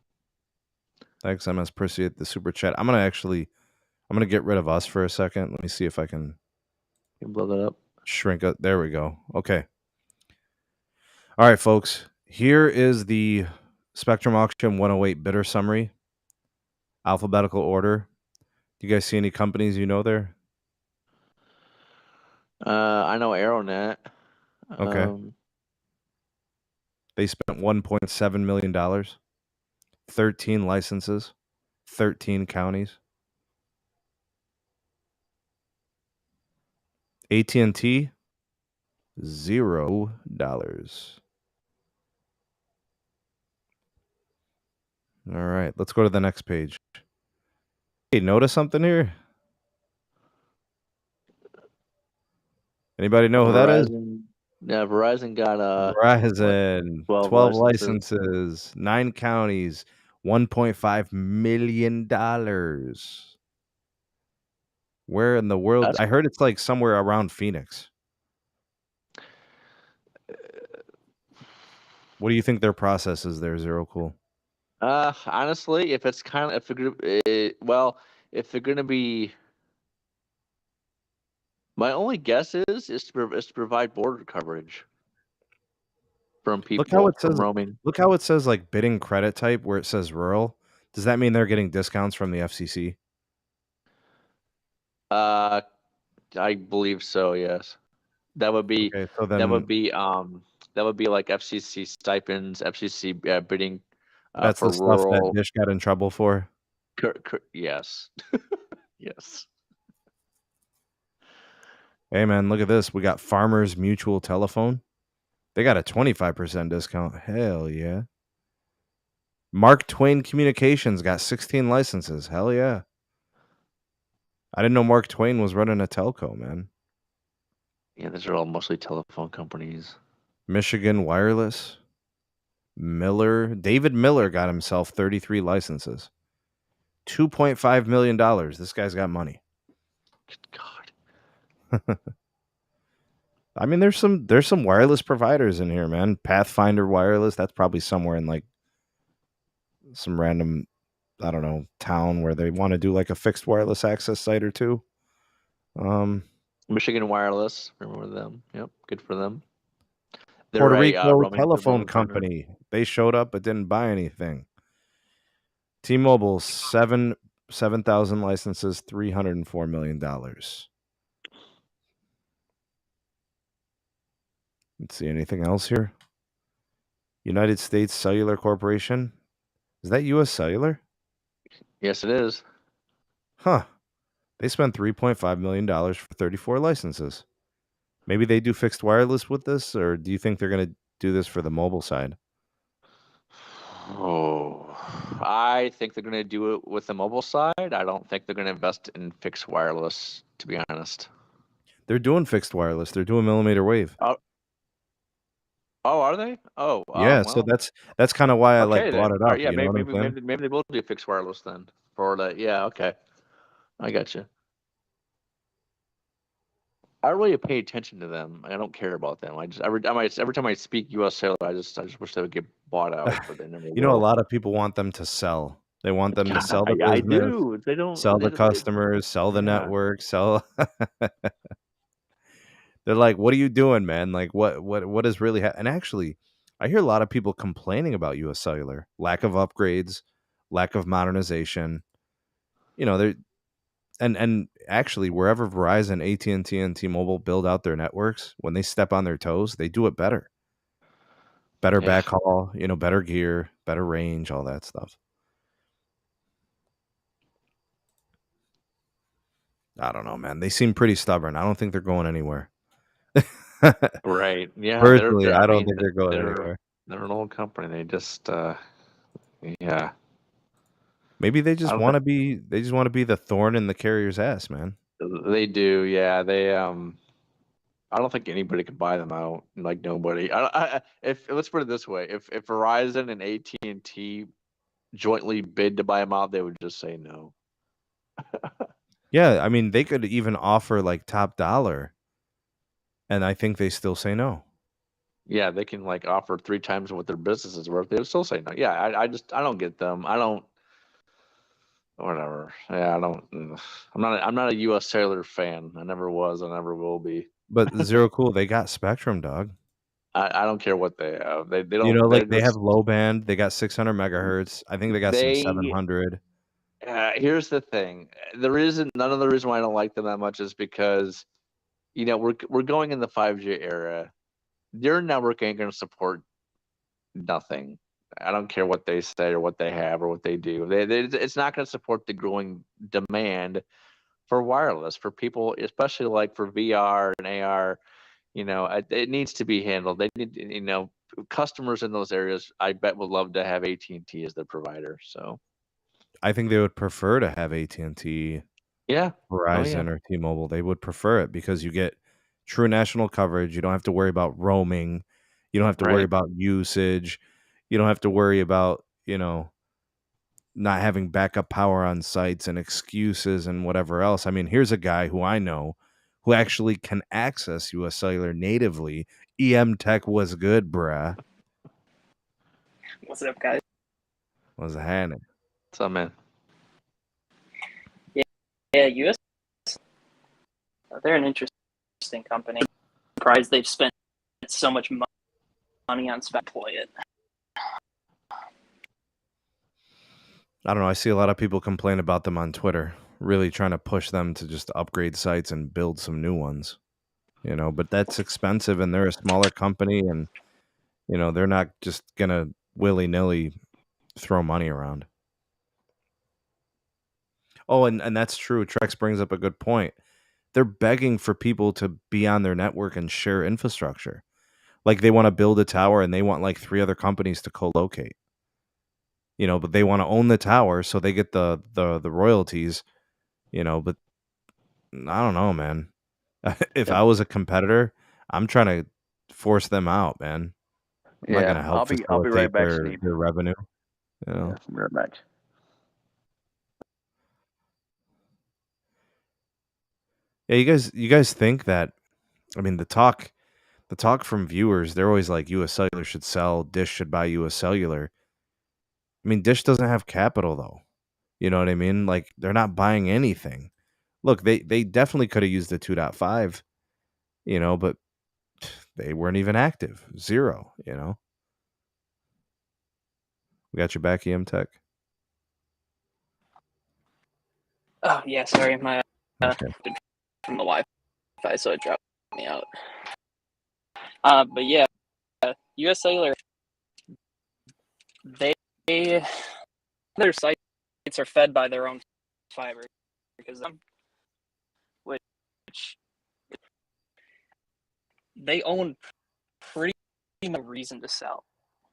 Thanks, MS. Appreciate the super chat. I'm gonna get rid of us for a second. Let me see if I can blow that up. Shrink it. There we go. Okay. All right, folks. Here is the Spectrum Auction 108 bidder summary. Alphabetical order. Do you guys see any companies you know there? I know Aeronet. Okay. They spent $1.7 million. 13 licenses. 13 counties. AT&T, $0. All right, let's go to the next page. Hey, notice something here? Anybody know who that is? Yeah, Verizon got Verizon, 12 licenses. licenses, 9 counties, $1.5 million. Where in the world? I heard it's like somewhere around Phoenix. What do you think their process is there, Zero Cool? Honestly, if they're gonna be, my only guess is to provide border coverage from people. Look how it says from roaming. Look how it says like bidding credit type where it says rural. Does that mean they're getting discounts from the FCC? I believe so. Yes, that would be. Okay, so then that would be like FCC stipends, FCC bidding. That's for the stuff that rural. Dish got in trouble for. Yes. Yes. Hey man, look at this. We got Farmers Mutual Telephone. They got a 25% discount. Hell yeah. Mark Twain Communications got 16 licenses. Hell yeah. I didn't know Mark Twain was running a telco, man. Yeah, these are all mostly telephone companies. Michigan Wireless. David Miller got himself 33 licenses. $2.5 million. This guy's got money. Good God. I mean, there's some wireless providers in here, man. Pathfinder Wireless, that's probably somewhere in like some random, I don't know, town where they want to do like a fixed wireless access site or two. Michigan Wireless, remember them? Yep, good for them. They're Puerto Rico Telephone roaming Company. They showed up but didn't buy anything. T-Mobile 7,000 licenses, $304 million. Let's see, anything else here? United States Cellular Corporation. Is that U.S. Cellular? Yes, it is. Huh. They spent $3.5 million for 34 licenses. Maybe they do fixed wireless with this, or do you think they're going to do this for the mobile side? Oh, I think they're going to do it with the mobile side. I don't think they're going to invest in fixed wireless, to be honest. They're doing fixed wireless. They're doing millimeter wave. Oh, are they? Oh, Yeah, so well, that's kind of why I okay brought then. it All up. right, yeah, You know what I'm maybe saying? maybe they will do fixed wireless then for that. Yeah, okay, I got you. I don't really pay attention to them. I don't care about them. I just every time I speak U.S. Cellular, I just wish they would get bought out, but they never You know, a will. lot of people want them to sell. They want them to sell the I business, do. They don't. sell the customers, sell the Yeah. network, sell. They're like, "What are you doing, man? Like, what is really?" And actually, I hear a lot of people complaining about U.S. Cellular, lack of upgrades, lack of modernization. You know, they're and actually, wherever Verizon, AT&T, and T-Mobile build out their networks, when they step on their toes, they do it better. Better Yeah. backhaul, you know, better gear, better range, all that stuff. I don't know, man. They seem pretty stubborn. I don't think they're going anywhere. Right. Yeah. Personally, I I don't mean, think they're going they're anywhere. they're an old company. They just yeah. Maybe they I just don't want think to be the thorn in the carrier's ass, man. they do. Yeah. They I don't think anybody could buy them out. Like nobody. If let's put it this way, if Verizon and AT&T jointly bid to buy them out, they would just say no. Yeah, I mean, they could even offer like top dollar, and I think they still say no. Yeah, they can like offer 3 times what their business is worth. They would still say no. Yeah, I don't get them. I don't. Whatever. Yeah, I don't. I'm not a U.S. Cellular fan. I never was. I never will be. But Zero Cool, they got Spectrum, dog. I don't care what they have. They You don't. know, They're like they have just low band. They got 600 megahertz. I think they got some they. 700. Here's the thing. The reason none of the reason why I don't like them that much is because we're going in the 5G era. Their network ain't going to support nothing. I don't care what they say or what they have or what they do. It's not going to support the growing demand for wireless for people, especially like for VR and AR. It needs to be handled. They need, customers in those areas. I bet would love to have AT&T as their provider. So I think they would prefer to have AT&T, yeah, oh yeah, Verizon, or T-Mobile. They would prefer it because you get true national coverage. You don't have to worry about roaming. You don't have to worry right. about usage. You don't have to worry about, not having backup power on sites and excuses and whatever else. I mean, here's a guy who I know who actually can access US Cellular natively. EM Tech was good, bruh. What's up, guys? Was happening. What's up, man? Yeah, US. They're an interesting company. I'm surprised they've spent so much money on spec deploy it. I don't know. I see a lot of people complain about them on Twitter, really trying to push them to just upgrade sites and build some new ones. But that's expensive and they're a smaller company and, they're not just going to willy-nilly throw money around. Oh, and that's true. Trex brings up a good point. They're begging for people to be on their network and share infrastructure. Like they want to build a tower and they want like 3 other companies to co-locate. But they want to own the tower so they get the royalties, but I don't know, man. If I was a competitor, I'm trying to force them out, man. I'm not going Yeah, to help I'll be right facilitate back, their Sneed. revenue. Yeah, I'll be right back. Yeah, you guys think that, I mean, the talk from viewers, they're always like US Cellular should sell, Dish should buy US Cellular. I mean, Dish doesn't have capital though. You know what I mean? Like they're not buying anything. Look, they definitely could have used the 2.5, but they weren't even active. 0. We got your back, EM Tech. Oh yeah, sorry, my Okay. from the Wi-Fi, so it dropped me out. But yeah, US Cellular, they their sites are fed by their own fiber because which they own pretty much reason to sell,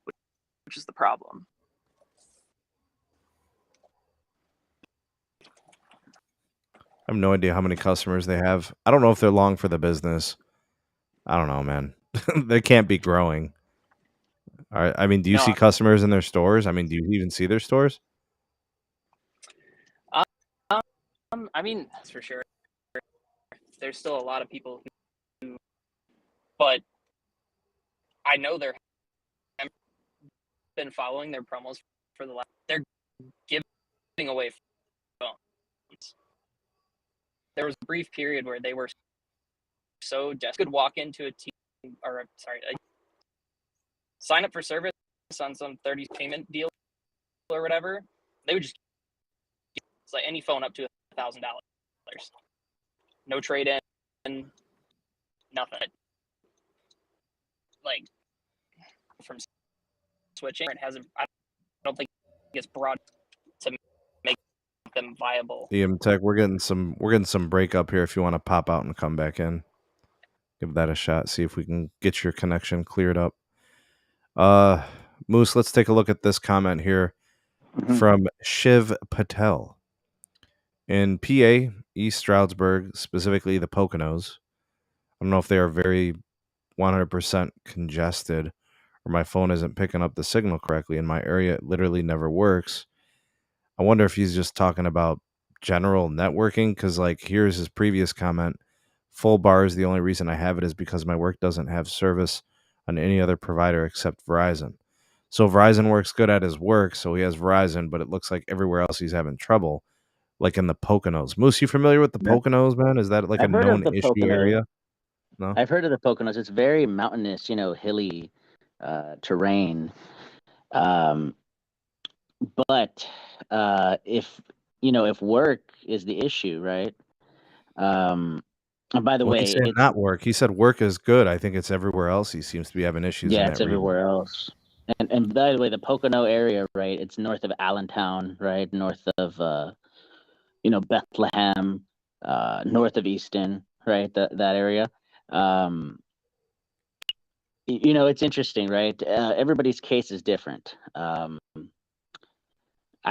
which is the problem. I have no idea how many customers they have. I don't know if they're long for the business. I don't know, man. They can't be growing. All right. I mean, do you see customers in their stores? I mean, do you even see their stores? I mean, that's for sure. There's still a lot of people who, but I know they're been following their promos for the last. They're giving away phones. There was a brief period where they were so desperate. You could walk into a sign up for service on some 30 payment deal or whatever. They would just it's like any phone up to $1,000. No trade in, nothing. Like from switching, it hasn't. I don't think it's broad to make them viable. Tech, we're getting some breakup here. If you want to pop out and come back in, give that a shot. See if we can get your connection cleared up. Moose, let's take a look at this comment here from Shiv Patel. In PA, East Stroudsburg, specifically the Poconos, I don't know if they are very 100% congested or my phone isn't picking up the signal correctly. In my area, it literally never works. I wonder if he's just talking about general networking because, like, here's his previous comment. Full bar is the only reason I have it is because my work doesn't have service on any other provider except Verizon. So Verizon works good at his work, so he has Verizon, but it looks like everywhere else he's having trouble, like in the Poconos. Moose, you familiar with the Poconos, man? Is that like a known issue area? No, I've heard of the Poconos. It's very mountainous, hilly terrain. But if work is the issue, right? And by the way, he said not work. He said work is good. I think it's everywhere else. He seems to be having issues. Yeah, it's everywhere else. And by the way, the Pocono area, right? It's north of Allentown, right? North of Bethlehem, north of Easton, right? That area. It's interesting, right? Everybody's case is different. I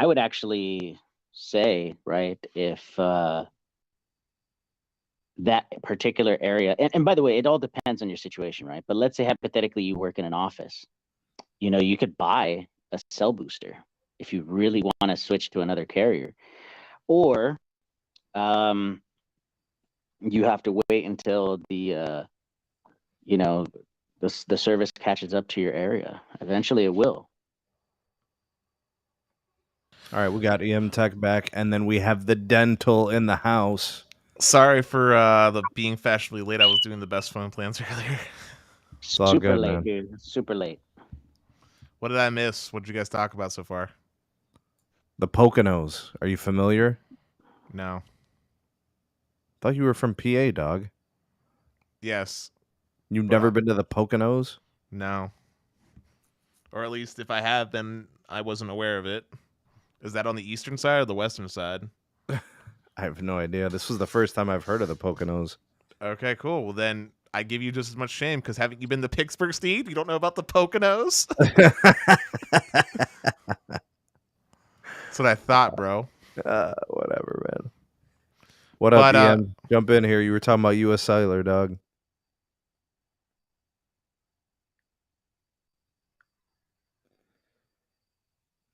would actually say, right, if that particular area, and by the way, it all depends on your situation, right? But let's say hypothetically you work in an office, you could buy a cell booster if you really want to switch to another carrier, or you have to wait until the service catches up to your area. Eventually it will. All right, we got Tech back, and then we have the dental in the house. Sorry for the being fashionably late. I was doing the best phone plans earlier. It's all super good, late, man. dude. Super late. What did I miss? What did you guys talk about so far? The Poconos. Are you familiar? No. Thought you were from PA, dog. Yes. You've never been to the Poconos? No. Or at least if I have, then I wasn't aware of it. Is that on the eastern side or the western side? I have no idea. This was the first time I've heard of the Poconos. Okay, cool. Well, then I give you just as much shame because haven't you been to Pittsburgh, Steve? You don't know about the Poconos? That's what I thought, bro. Whatever, man. What up, Ian? Jump in here. You were talking about US Cellular, dog.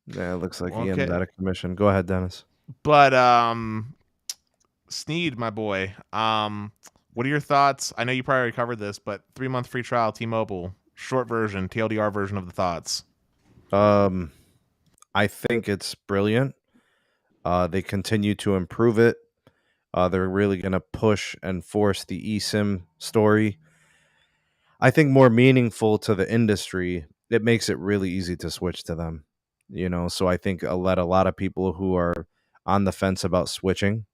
Yeah, it looks like Ian's out of commission. Go ahead, Dennis. But Sneed, my boy, what are your thoughts? I know you probably covered this, but 3-month free trial, T-Mobile, short version, TLDR version of the thoughts. I think it's brilliant. They continue to improve it. They're really going to push and force the eSIM story. I think more meaningful to the industry. It makes it really easy to switch to them. So I think I'll let a lot of people who are on the fence about switching.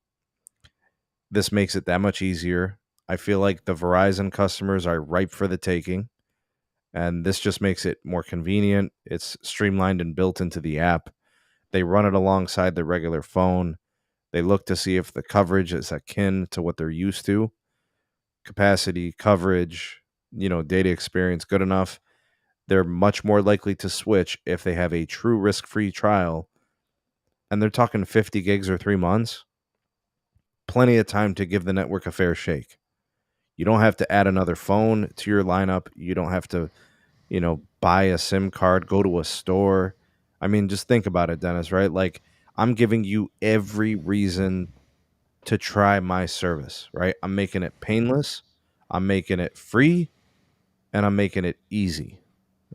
This makes it that much easier. I feel like the Verizon customers are ripe for the taking. And this just makes it more convenient. It's streamlined and built into the app. They run it alongside the regular phone. They look to see if the coverage is akin to what they're used to. Capacity, coverage, data experience good enough. They're much more likely to switch if they have a true risk-free trial. And they're talking 50 gigs or 3 months. Plenty of time to give the network a fair shake. You don't have to add another phone to your lineup. You don't have to, buy a SIM card, go to a store. I mean, just think about it, Dennis, right? Like, I'm giving you every reason to try my service, right? I'm making it painless, I'm making it free, and I'm making it easy,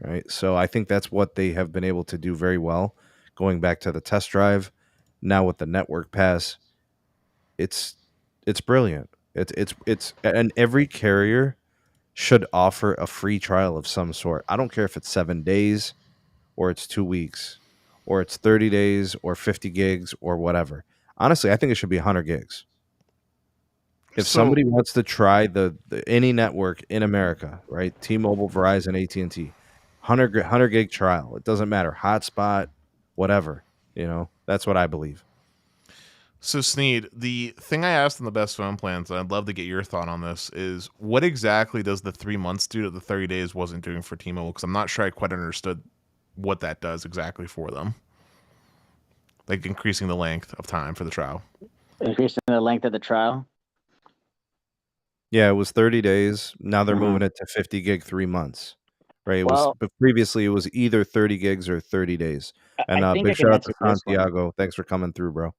right? So I think that's what they have been able to do very well. Going back to the test drive, now with the network pass, it's brilliant. It's and every carrier should offer a free trial of some sort. I don't care if it's 7 days or it's 2 weeks or it's 30 days or 50 gigs or whatever. Honestly, I think it should be 100 gigs. If So somebody wants to try the any network in America, right? T-Mobile, Verizon, AT&T, 100 gig trial. It doesn't matter. Hotspot, whatever. That's what I believe. So Sneed, the thing I asked in the best phone plans, and I'd love to get your thought on this, is what exactly does the 3 months do that the 30 days wasn't doing for T-Mobile? Because I'm not sure I quite understood what that does exactly for them. Like increasing the length of time for the trial. Increasing the length of the trial? Yeah, it was 30 days. Now they're moving it to 50 gig 3 months. Right? But previously it was either 30 gigs or 30 days. And I think big I can shout out to answer this one. Santiago. Thanks for coming through, bro.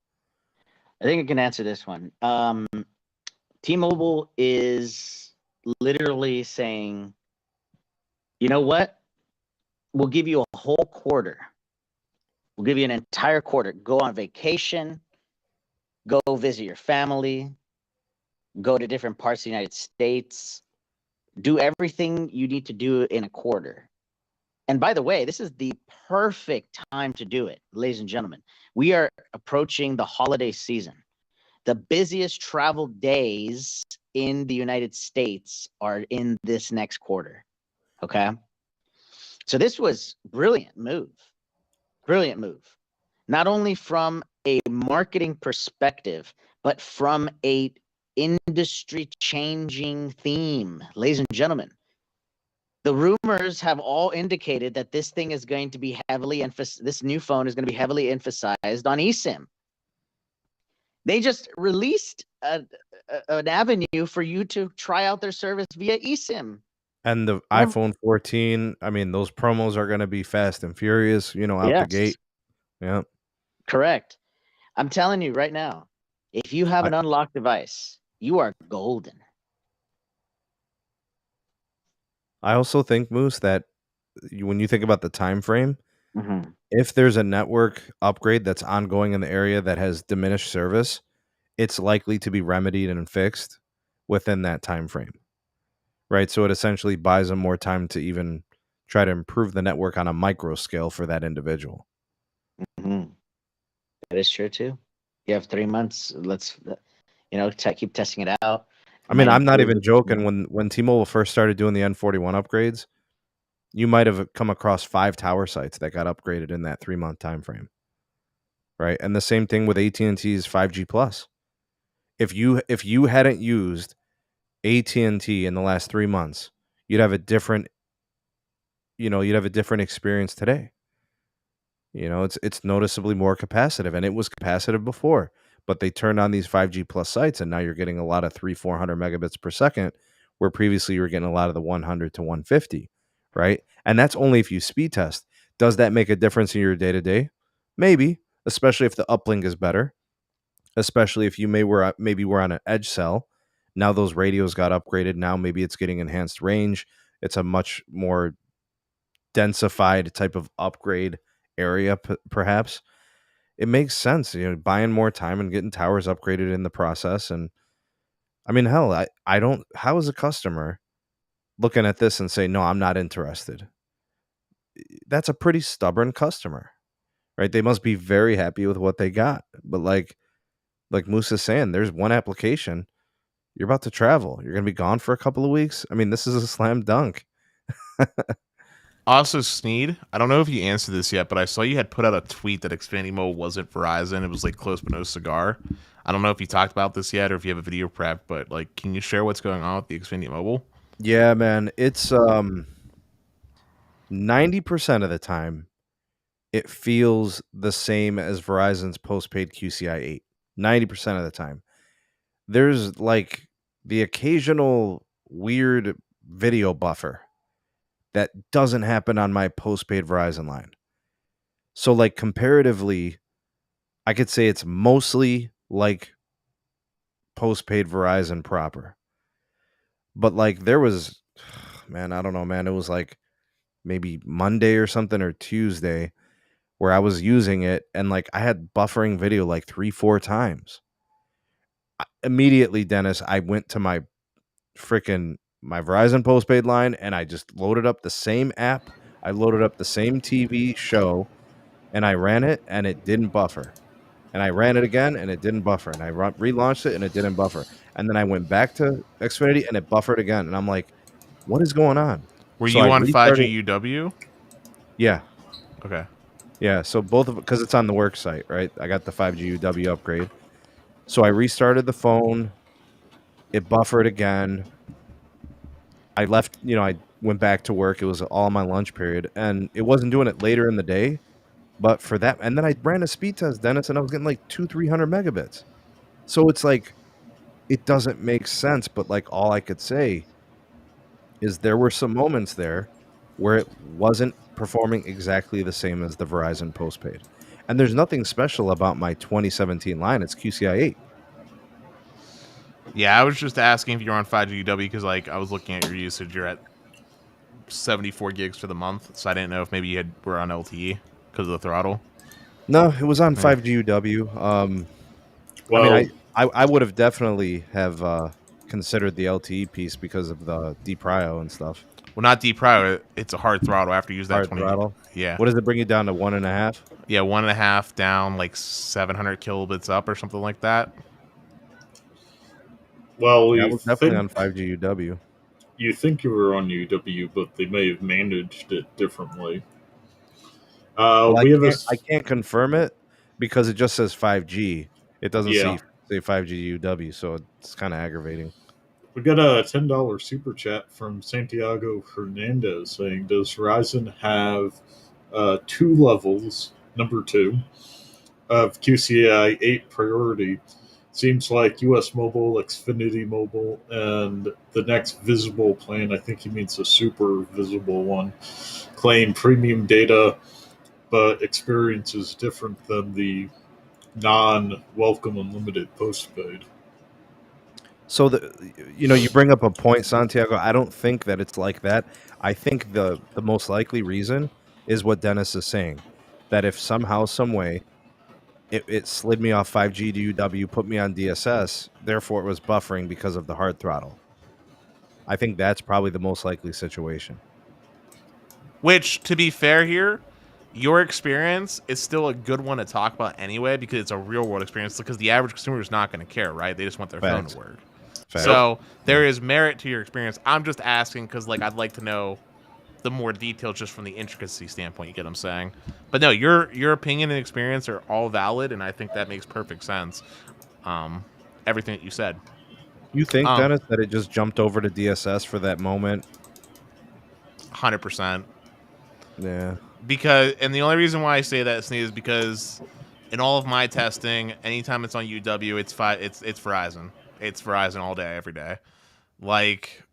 I think I can answer this one. T-Mobile is literally saying, you know what? We'll give you a whole quarter. We'll give you an entire quarter. Go on vacation. Go visit your family. Go to different parts of the United States. Do everything you need to do in a quarter. And by the way, this is the perfect time to do it, ladies and gentlemen. We are approaching the holiday season. The busiest travel days in the United States are in this next quarter. Okay. So this was brilliant move. Brilliant move. Not only from a marketing perspective, but from a industry changing theme. Ladies and gentlemen, the rumors have all indicated that this thing is going to be this new phone is going to be heavily emphasized on eSIM. They just released an avenue for you to try out their service via eSIM. And the iPhone 14, I mean, those promos are going to be fast and furious, out the gate. Yeah. Correct. I'm telling you right now, if you have an unlocked device, you are golden. I also think, Moose, that when you think about the time frame, if there's a network upgrade that's ongoing in the area that has diminished service, it's likely to be remedied and fixed within that time frame. Right? So it essentially buys them more time to even try to improve the network on a micro scale for that individual. That is true too. You have 3 months. Let's, keep testing it out. I mean, I'm not even joking. When T-Mobile first started doing the N41 upgrades, you might have come across 5 tower sites that got upgraded in that 3-month time frame. Right? And the same thing with AT&T's 5G Plus. If you hadn't used AT&T in the last 3 months, you'd have a different experience today. It's noticeably more capacitive, and it was capacitive before, but they turned on these 5G plus sites, and now you're getting a lot of 300-400 megabits per second, where previously you were getting a lot of the 100 to 150, right? And that's only if you speed test. Does that make a difference in your day-to-day? Maybe, especially if the uplink is better, especially if you maybe we're on an edge cell. Now those radios got upgraded. Now maybe it's getting enhanced range. It's a much more densified type of upgrade area, perhaps. It makes sense, buying more time and getting towers upgraded in the process. And I mean, hell, I don't, how is a customer looking at this and say, no, I'm not interested? That's a pretty stubborn customer, right? They must be very happy with what they got. But like Moose is saying, there's one application. You're about to travel. You're going to be gone for a couple of weeks. I mean, this is a slam dunk. Also, Sneed, I don't know if you answered this yet, but I saw you had put out a tweet that Xfinity Mobile wasn't Verizon. It was like close but no cigar. I don't know if you talked about this yet or if you have a video prep, but like, can you share what's going on with the Xfinity Mobile? Yeah, man. It's 90% of the time it feels the same as Verizon's postpaid QCI 8. 90% of the time. There's like the occasional weird video buffer that doesn't happen on my postpaid Verizon line. So like comparatively, I could say it's mostly like postpaid Verizon proper. But like there was man, I don't know, man. It was like maybe Monday or something or Tuesday where I was using it and like I had buffering video like 3-4 times. Immediately, Dennis, I went to my Verizon postpaid line and I just loaded up the same app. I loaded up the same TV show and I ran it and it didn't buffer. And I ran it again and it didn't buffer. And I relaunched it and it didn't buffer. And then I went back to Xfinity and it buffered again. And I'm like, what is going on? Were So you I on 5G restarted. UW? Yeah. Okay. Yeah. So both of it, because it's on the work site, right? I got the 5G UW upgrade. So I restarted the phone. It buffered again. I left, I went back to work. It was all my lunch period. And it wasn't doing it later in the day. But for that, and then I ran a speed test, Dennis, and I was getting like 300 megabits. So it's like, it doesn't make sense. But like, all I could say is there were some moments there where it wasn't performing exactly the same as the Verizon postpaid. And there's nothing special about my 2017 line. It's QCI 8. Yeah, I was just asking if you're on 5G UW because like I was looking at your usage. You're at 74 gigs for the month, so I didn't know if maybe were on LTE because of the throttle. No, it was on Yeah. 5G UW. I mean, Well, I would have definitely have considered the LTE piece because of the deprio and stuff. Well, not deep prior. It's a hard throttle after you use that Hard 20. throttle. Yeah. What does it bring you down to 1.5? Yeah, 1.5 down, like 700 kilobits up or something like that. well, Yeah, I was definitely on 5G UW. you think you were on UW, but they may have managed it differently. Well, We have a I can't confirm it because it just says 5G. It doesn't yeah. say 5G UW, so it's kind of aggravating. We got a $10 super chat from Santiago Hernandez saying, "Does Verizon have two levels, number two, of QCI 8 priority? Seems like US Mobile, Xfinity Mobile, and the next visible plan, I think he means the super visible one, claim premium data, but experience is different than the non-welcome unlimited postpaid." So you bring up a point, Santiago. I don't think that it's like that. I think the most likely reason is what Dennis is saying, that if somehow, some way, it slid me off 5G to UW, put me on DSS, therefore it was buffering because of the hard throttle. I think that's probably the most likely situation. Which, to be fair here, your experience is still a good one to talk about anyway because it's a real world experience because the average consumer is not going to care, right? They just want their phone Facts. to work. Facts. So there is merit to your experience. I'm just asking because like I'd like to know the more details just from the intricacy standpoint. You get what I'm saying? But no, your opinion and experience are all valid, and I think that makes perfect sense. Everything that you said. You think, Dennis, that it just jumped over to DSS for that moment? 100%. Yeah. And the only reason why I say that, Sneeze, is because in all of my testing, anytime it's on UW, it's Verizon. It's Verizon all day, every day. Like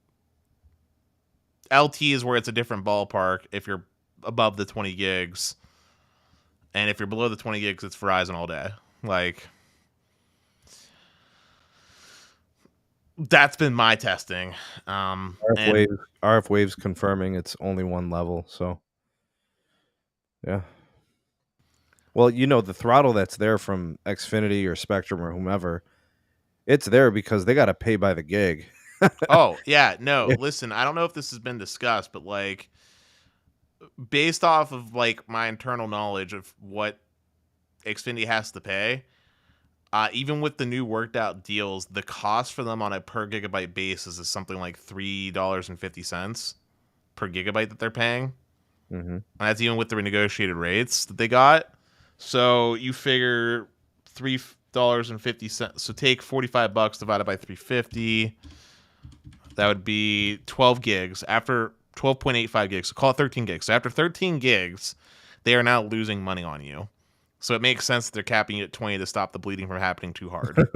LT is where it's a different ballpark if you're above the 20 gigs. And if you're below the 20 gigs, it's Verizon all day. Like, that's been my testing. RF Wave's confirming it's only one level, so yeah. Well, the throttle that's there from Xfinity or Spectrum or whomever, it's there because they got to pay by the gig. Oh, yeah, no, listen, I don't know if this has been discussed, but like based off of like my internal knowledge of what Xfinity has to pay, even with the new worked out deals, the cost for them on a per gigabyte basis is something like $3.50 per gigabyte that they're paying. Mm-hmm. And that's even with the renegotiated rates that they got. So you figure $3.50. So take $45 divided by 350. That would be 12 gigs. After 12.85 gigs, so call it 13 gigs. So after 13 gigs, they are now losing money on you. So it makes sense that they're capping it at 20 to stop the bleeding from happening too hard.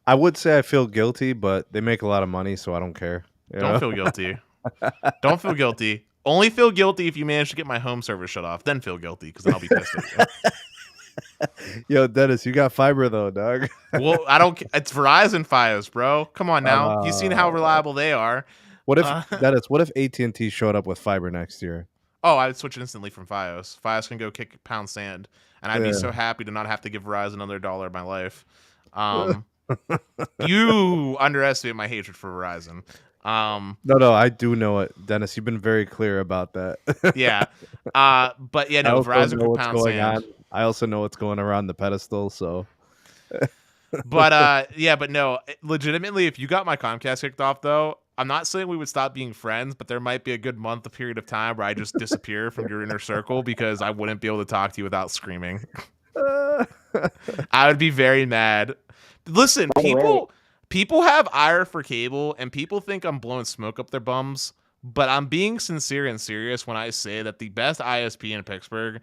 I would say I feel guilty, but they make a lot of money, so I don't care. Don't feel guilty. Don't feel guilty. Only feel guilty if you manage to get my home service shut off. Then feel guilty, because then I'll be pissed at you. Yo, Dennis, you got fiber though, dog. Well, I don't. It's Verizon Fios, bro. Come on now. You've seen how reliable they are. What if Dennis? What if AT&T showed up with fiber next year? Oh, I would switch instantly from Fios. Fios can go kick pound sand, and I'd be so happy to not have to give Verizon another dollar of my life. You underestimate my hatred for Verizon. No, I do know it, Dennis. You've been very clear about that. Yeah, but yeah, no, Verizon could pound sand. I also know what's going around the pedestal. So, but yeah, but no, legitimately, if you got my Comcast kicked off, though, I'm not saying we would stop being friends, but there might be a good month, a period of time where I just disappear from your inner circle because I wouldn't be able to talk to you without screaming. I would be very mad. Listen, people have ire for cable, and people think I'm blowing smoke up their bums, but I'm being sincere and serious when I say that the best ISP in Pittsburgh,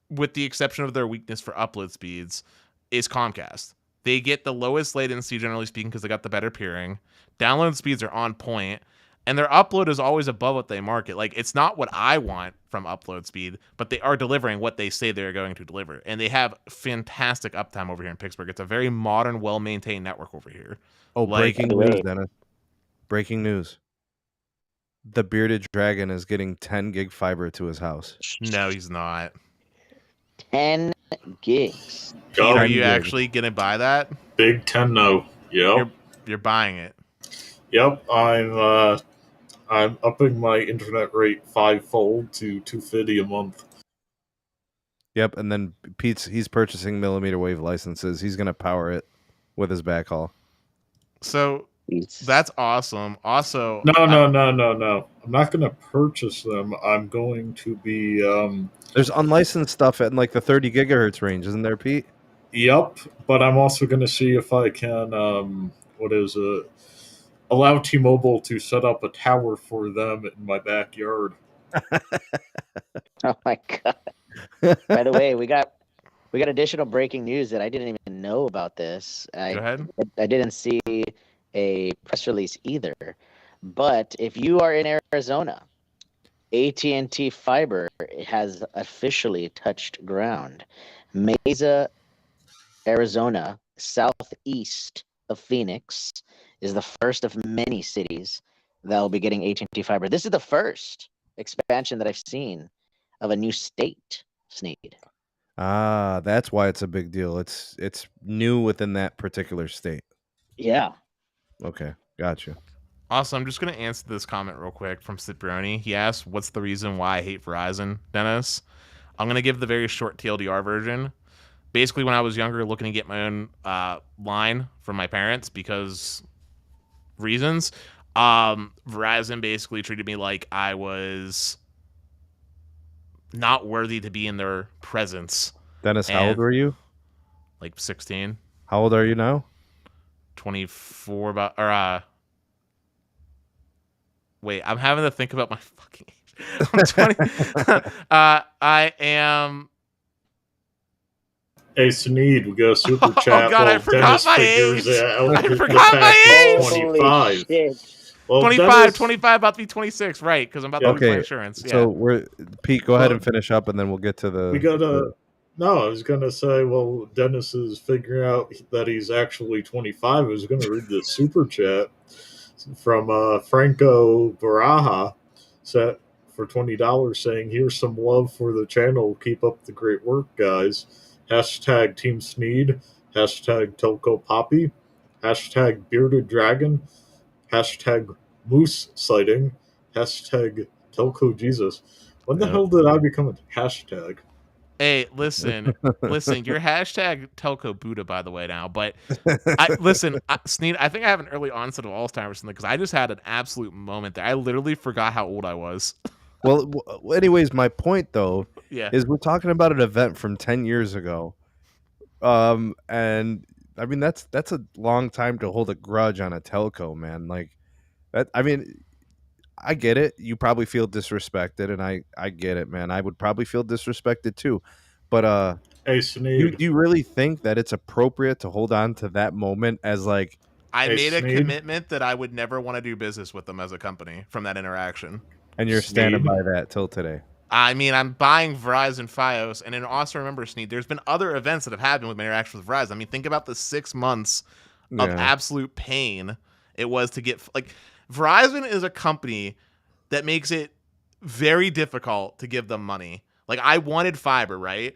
with the exception of their weakness for upload speeds, is Comcast. They get the lowest latency, generally speaking, because they got the better peering. Download speeds are on point, and their upload is always above what they market. Like, it's not what I want from upload speed, but they are delivering what they say they're going to deliver. And they have fantastic uptime over here in Pittsburgh. It's a very modern, well-maintained network over here. Oh, breaking news, Dennis. Breaking news. The bearded dragon is getting 10 gig fiber to his house. No, he's not. 10 gigs. Pete, are you actually going to buy that? Big 10 no. Yep. You're buying it. Yep, I'm upping my internet rate 5-fold to $250 a month. Yep, and then he's purchasing mmWave licenses. He's going to power it with his backhaul. So that's awesome. Also, no. I'm not going to purchase them. I'm going to be. There's unlicensed stuff at like the 30 gigahertz range, isn't there, Pete? Yep, but I'm also going to see if I can. Allow T-Mobile to set up a tower for them in my backyard. Oh my god! By the way, we got additional breaking news that I didn't even know about this. Go ahead. I didn't see a press release either. But if you are in Arizona, AT&T Fiber has officially touched ground. Mesa, Arizona, southeast of Phoenix, is the first of many cities that will be getting AT&T Fiber. This is the first expansion that I've seen of a new state, Sneed. Ah, that's why it's a big deal. It's new within that particular state. Yeah. Okay, gotcha. Also, I'm just going to answer this comment real quick from Cipriani. He asked, what's the reason why I hate Verizon, Dennis? I'm going to give the very short TLDR version. Basically, when I was younger, looking to get my own line from my parents because reasons, Verizon basically treated me like I was not worthy to be in their presence. Dennis, how old were you? Like 16. How old are you now? 24. Wait, I'm having to think about my fucking age. I'm 20. I am. Hey, Sneed, we got a super chat. Oh god, I forgot my age. I forgot my age. 25. Well, 25, about to be 26, right? Because I'm about to lose my insurance. Yeah. So Pete, go ahead and finish up, and then we'll get to the. We got No, I was gonna say. Well, Dennis is figuring out that he's actually 25. I was gonna read the super chat from Franco Baraja, set for $20, saying, "Here's some love for the channel. Keep up the great work, guys. Hashtag Team Sneed. Hashtag Telco Poppy. Hashtag Bearded Dragon. Hashtag Moose Sighting. Hashtag Telco Jesus." When the hell did I become a hashtag? Hey, listen, you're hashtag Telco Buddha, by the way, now. But Sneed, I think I have an early onset of Alzheimer's or something because I just had an absolute moment there. I literally forgot how old I was. Well, anyways, my point though Yeah. is we're talking about an event from 10 years ago. And I mean that's a long time to hold a grudge on a telco, man. Like that I mean, I get it. You probably feel disrespected and I get it, man. I would probably feel disrespected too. But Hey, do Sneed. you really think that it's appropriate to hold on to that moment as like I Hey, made a Sneed. commitment that I would never want to do business with them as a company from that interaction. and you're standing Sneed? by that till today? I mean, I'm buying Verizon Fios, and then also remember, Sneed, there's been other events that have happened with my interaction with Verizon. I mean, think about the 6 months of Yeah. absolute pain it was to get, like, Verizon is a company that makes it very difficult to give them money. Like, I wanted fiber, right?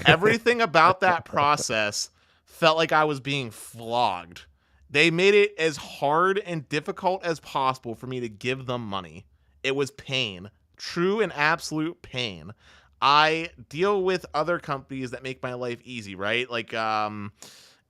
Everything about that process felt like I was being flogged. They made it as hard and difficult as possible for me to give them money. It was pain. True and absolute pain. I deal with other companies that make my life easy, right? Like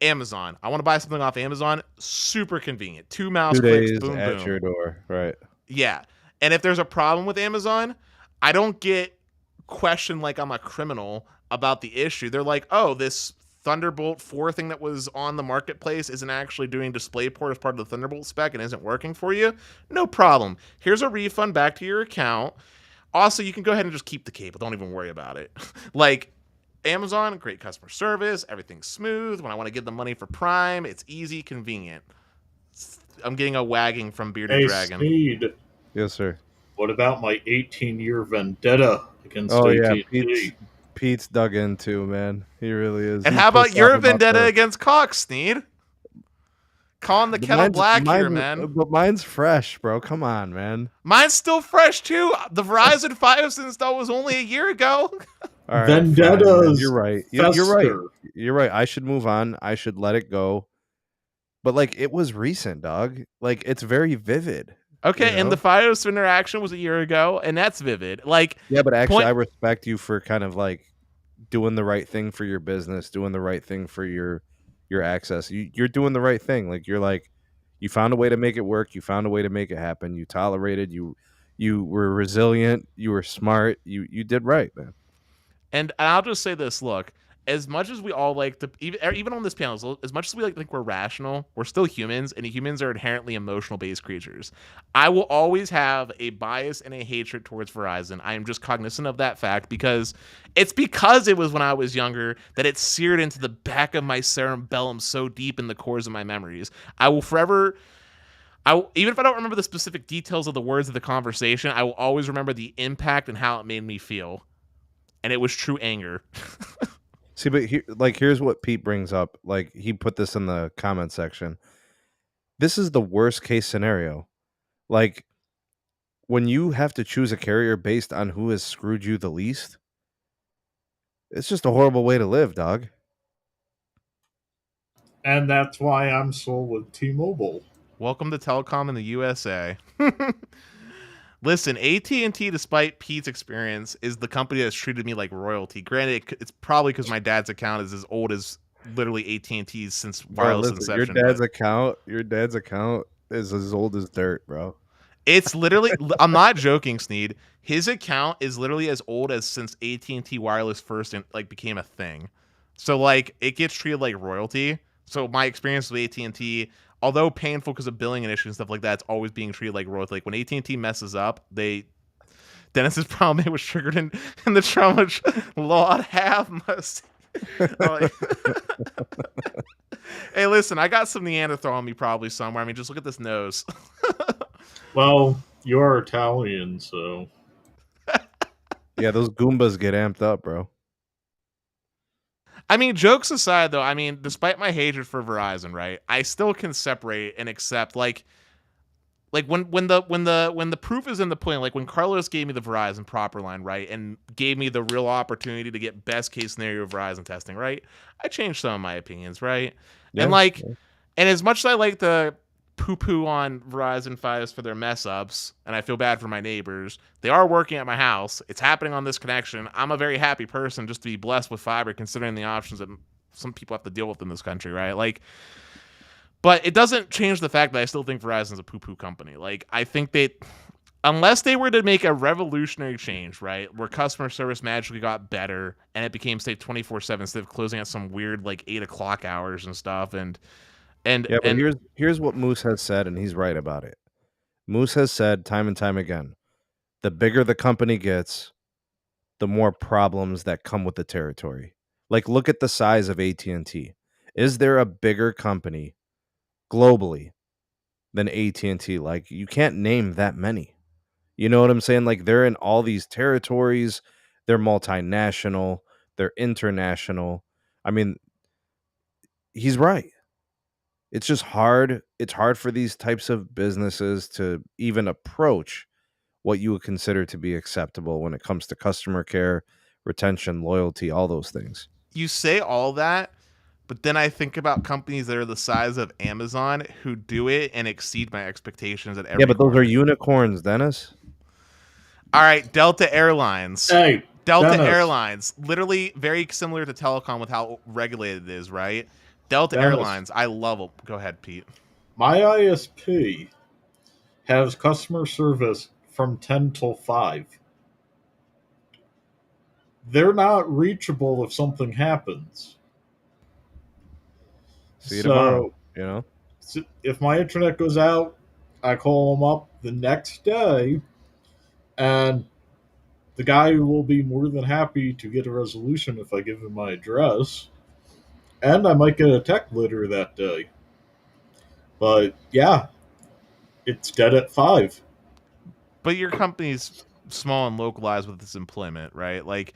Amazon. I want to buy something off Amazon. Super convenient. 2 mouse 2 clicks, days boom, at boom. your door, right? Yeah. And if there's a problem with Amazon, I don't get questioned like I'm a criminal about the issue. They're like, oh, this Thunderbolt 4 thing that was on the marketplace isn't actually doing DisplayPort as part of the Thunderbolt spec and isn't working for you. No problem. Here's a refund back to your account. Also, you can go ahead and just keep the cable. Don't even worry about it. Like, Amazon, great customer service. Everything's smooth. When I want to give them money for Prime, it's easy, convenient. I'm getting a wagging from Bearded Hey, Dragon. Sneed. Yes, sir. What about my 18-year vendetta against Oh yeah, AT&T? Pete's dug in too, man. He really is. And He's how about pissed your off about vendetta the- against Cox, Sneed? Calling the But kettle black here, man. But mine's fresh, bro. Come on, man. Mine's still fresh, too. The Verizon Fios install was only a year ago. All right, Vendettas fine, man. You're right. You're right. fester. You're right. I should move on. I should let it go. But like, it was recent, dog. Like, it's very vivid. Okay, You and know? the Fios interaction was a year ago, and that's vivid. Like, Yeah, but actually, point- I respect you for kind of like doing the right thing for your business, doing the right thing for your access. You're doing the right thing. Like, you're like, you found a way to make it work. You found a way to make it happen. You tolerated. You were resilient. You were smart. You did right, man. and I'll just say this: look, as much as we all like to, even on this panel, as much as we like to think we're rational, we're still humans, and humans are inherently emotional-based creatures. I will always have a bias and a hatred towards Verizon. I am just cognizant of that fact because it was when I was younger that it seared into the back of my cerebellum so deep in the cores of my memories. I will forever. Even if I don't remember the specific details of the words of the conversation, I will always remember the impact and how it made me feel. And it was true anger. See, but here's what Pete brings up. Like, he put this in the comment section. This is the worst case scenario. Like, when you have to choose a carrier based on who has screwed you the least, it's just a horrible way to live, dog. And that's why I'm sold with T-Mobile. Welcome to telecom in the USA. Listen, AT&T, despite Pete's experience, is the company that's treated me like royalty. Granted, it's probably because my dad's account is as old as literally AT&T's since wireless inception. Your dad's account is as old as dirt, bro. It's literally, I'm not joking, Sneed. His account is literally as old as since AT&T Wireless first became a thing. So like it gets treated like royalty. So my experience with AT&T, although painful because of billing and issues and stuff like that, it's always being treated like royalty. Like when AT&T messes up, Dennis's problem was triggered in the trauma Lord have mercy. Hey, listen, I got some Neanderthal on me probably somewhere. I mean, just look at this nose. Well, you are Italian, so. Yeah, those Goombas get amped up, bro. I mean, jokes aside, though, I mean, despite my hatred for Verizon, right, I still can separate and accept, like when the proof is in the pudding, like when Carlos gave me the Verizon proper line, right, and gave me the real opportunity to get best case scenario Verizon testing, right, I changed some of my opinions, right, Yeah, and as much as I like to poo-poo on Verizon Fios for their mess ups, and I feel bad for my neighbors, they are working at my house. It's happening on this connection. I'm a very happy person just to be blessed with fiber, considering the options that some people have to deal with in this country, right? Like, but it doesn't change the fact that I still think Verizon's a poo-poo company. Like, I think that unless they were to make a revolutionary change, right, where customer service magically got better and it became, say, 24/7 instead of closing at some weird like 8 o'clock hours and stuff, and Yeah, but here's what Moose has said, and he's right about it. Moose has said time and time again, the bigger the company gets, the more problems that come with the territory. Like, look at the size of AT&T. Is there a bigger company globally than AT&T? Like, you can't name that many. You know what I'm saying? Like, they're in all these territories. They're multinational. They're international. I mean, he's right. It's just hard. It's hard for these types of businesses to even approach what you would consider to be acceptable when it comes to customer care, retention, loyalty, all those things. You say all that, but then I think about companies that are the size of Amazon who do it and exceed my expectations at every Yeah, but those corner. are unicorns, Dennis. All right, Delta Airlines. Hey, Delta Dennis. Airlines, literally very similar to telecom with how regulated it is, right? Delta Dennis. Airlines, I love it. Go ahead, Pete. My ISP has customer service from 10 till 5. They're not reachable if something happens. See you tomorrow. You know? So if my internet goes out, I call them up the next day, and the guy will be more than happy to get a resolution if I give him my address. And I might get a tech later that day. But yeah, it's dead at 5. But your company's small and localized with its employment, right? Like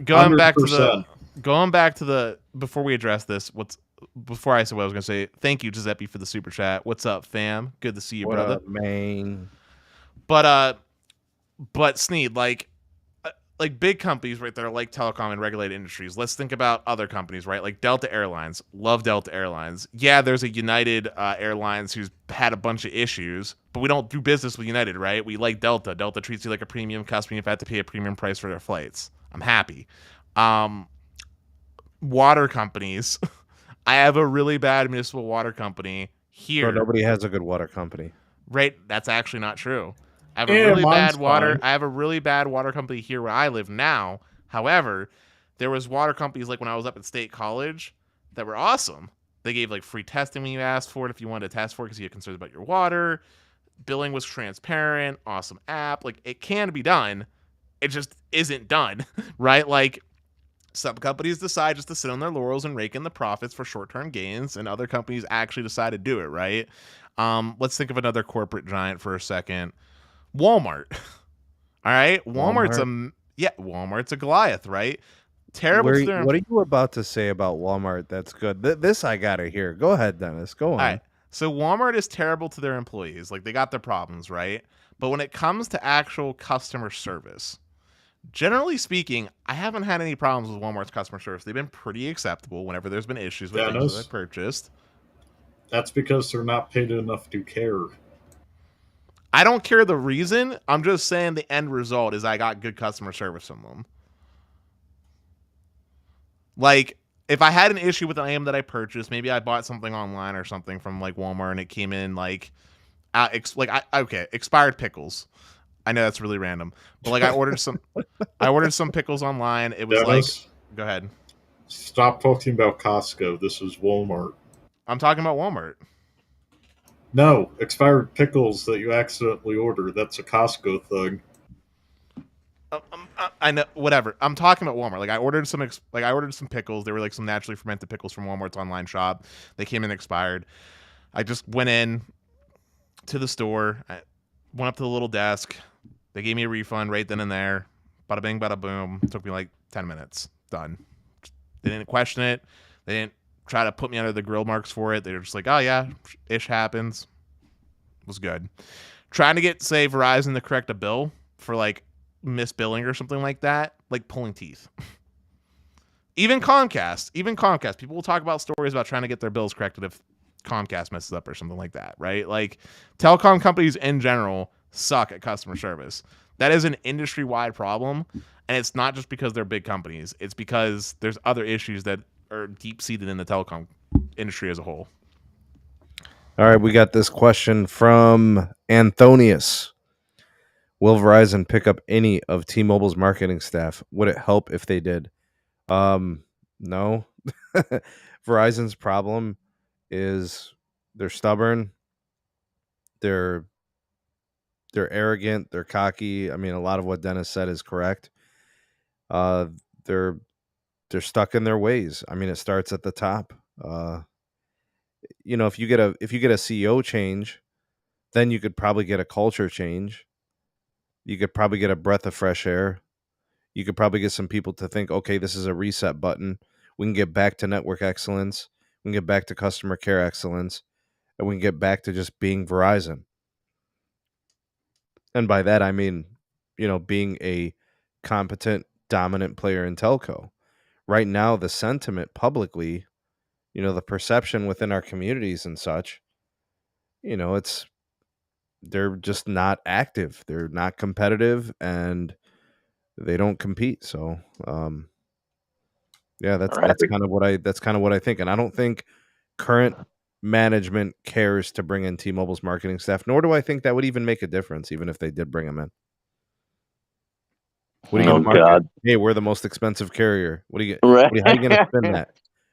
going back to 100%. before we address this, before I said what I was gonna say, thank you, Giuseppe, for the super chat. What's up, fam? Good to see you, What brother. up, man? But Sneed, like big companies, right, that are like telecom and regulated industries. Let's think about other companies, right? Like Delta Airlines. Love Delta Airlines. Yeah, there's a United Airlines who's had a bunch of issues, but we don't do business with United, right? We like Delta. Delta treats you like a premium customer. You've had to pay a premium price for their flights. I'm happy. Water companies. I have a really bad municipal water company here. Bro, nobody has a good water company. Right? That's actually not true. I have Yeah, a really mine's bad water. fine. I have a really bad water company here where I live now. However, there was water companies like when I was up at State College that were awesome. They gave like free testing when you asked for it if you wanted to test for it because you had concerns about your water. Billing was transparent. Awesome app. Like it can be done. It just isn't done, right? Like some companies decide just to sit on their laurels and rake in the profits for short-term gains, and other companies actually decide to do it, right? Let's think of another corporate giant for a second. Walmart. All right, Walmart's a Goliath, right? Terrible. What are you about to say about Walmart? That's good. This I gotta hear. Go ahead, Dennis. Go on. All right. So Walmart is terrible to their employees. Like they got their problems, right? But when it comes to actual customer service, generally speaking, I haven't had any problems with Walmart's customer service. They've been pretty acceptable whenever there's been issues with things that I purchased. That's because they're not paid enough to care. I don't care the reason. I'm just saying the end result is I got good customer service from them. Like, if I had an issue with an item that I purchased, maybe I bought something online or something from like Walmart and it came in expired pickles. I know that's really random, but like I ordered some pickles online. It was Dennis, go ahead. Stop talking about Costco. This is Walmart. I'm talking about Walmart. No, expired pickles that you accidentally ordered. That's a Costco thing. I know, whatever. I'm talking about Walmart. Like I ordered some pickles. They were like some naturally fermented pickles from Walmart's online shop. They came in expired. I just went in to the store. I went up to the little desk. They gave me a refund right then and there. Bada bing, bada boom. It took me like 10 minutes. Done. They didn't question it. They didn't try to put me under the grill marks for it. They were just like, oh yeah, ish happens. It was good. Trying to get, say, Verizon to correct a bill for like misbilling or something like that, like pulling teeth. Even Comcast. People will talk about stories about trying to get their bills corrected if Comcast messes up or something like that, right? Like telecom companies in general suck at customer service. That is an industry-wide problem, and it's not just because they're big companies. It's because there's other issues that are deep-seated in the telecom industry as a whole. All right, we got this question from Anthonius. Will Verizon pick up any of T-Mobile's marketing staff? Would it help if they did? No. Verizon's problem is they're stubborn. They're arrogant. They're cocky. I mean, a lot of what Dennis said is correct. They're stuck in their ways. I mean, it starts at the top. If you get a CEO change, then you could probably get a culture change. You could probably get a breath of fresh air. You could probably get some people to think, okay, this is a reset button. We can get back to network excellence. We can get back to customer care excellence. And we can get back to just being Verizon. And by that, I mean, being a competent, dominant player in telco. Right now, the sentiment publicly, the perception within our communities and such, they're just not active. They're not competitive, and they don't compete. So, yeah, that's kind of what I think. And I don't think current management cares to bring in T-Mobile's marketing staff, nor do I think that would even make a difference, even if they did bring them in. What are you going to market? Hey, we're the most expensive carrier. How are you going to spin that?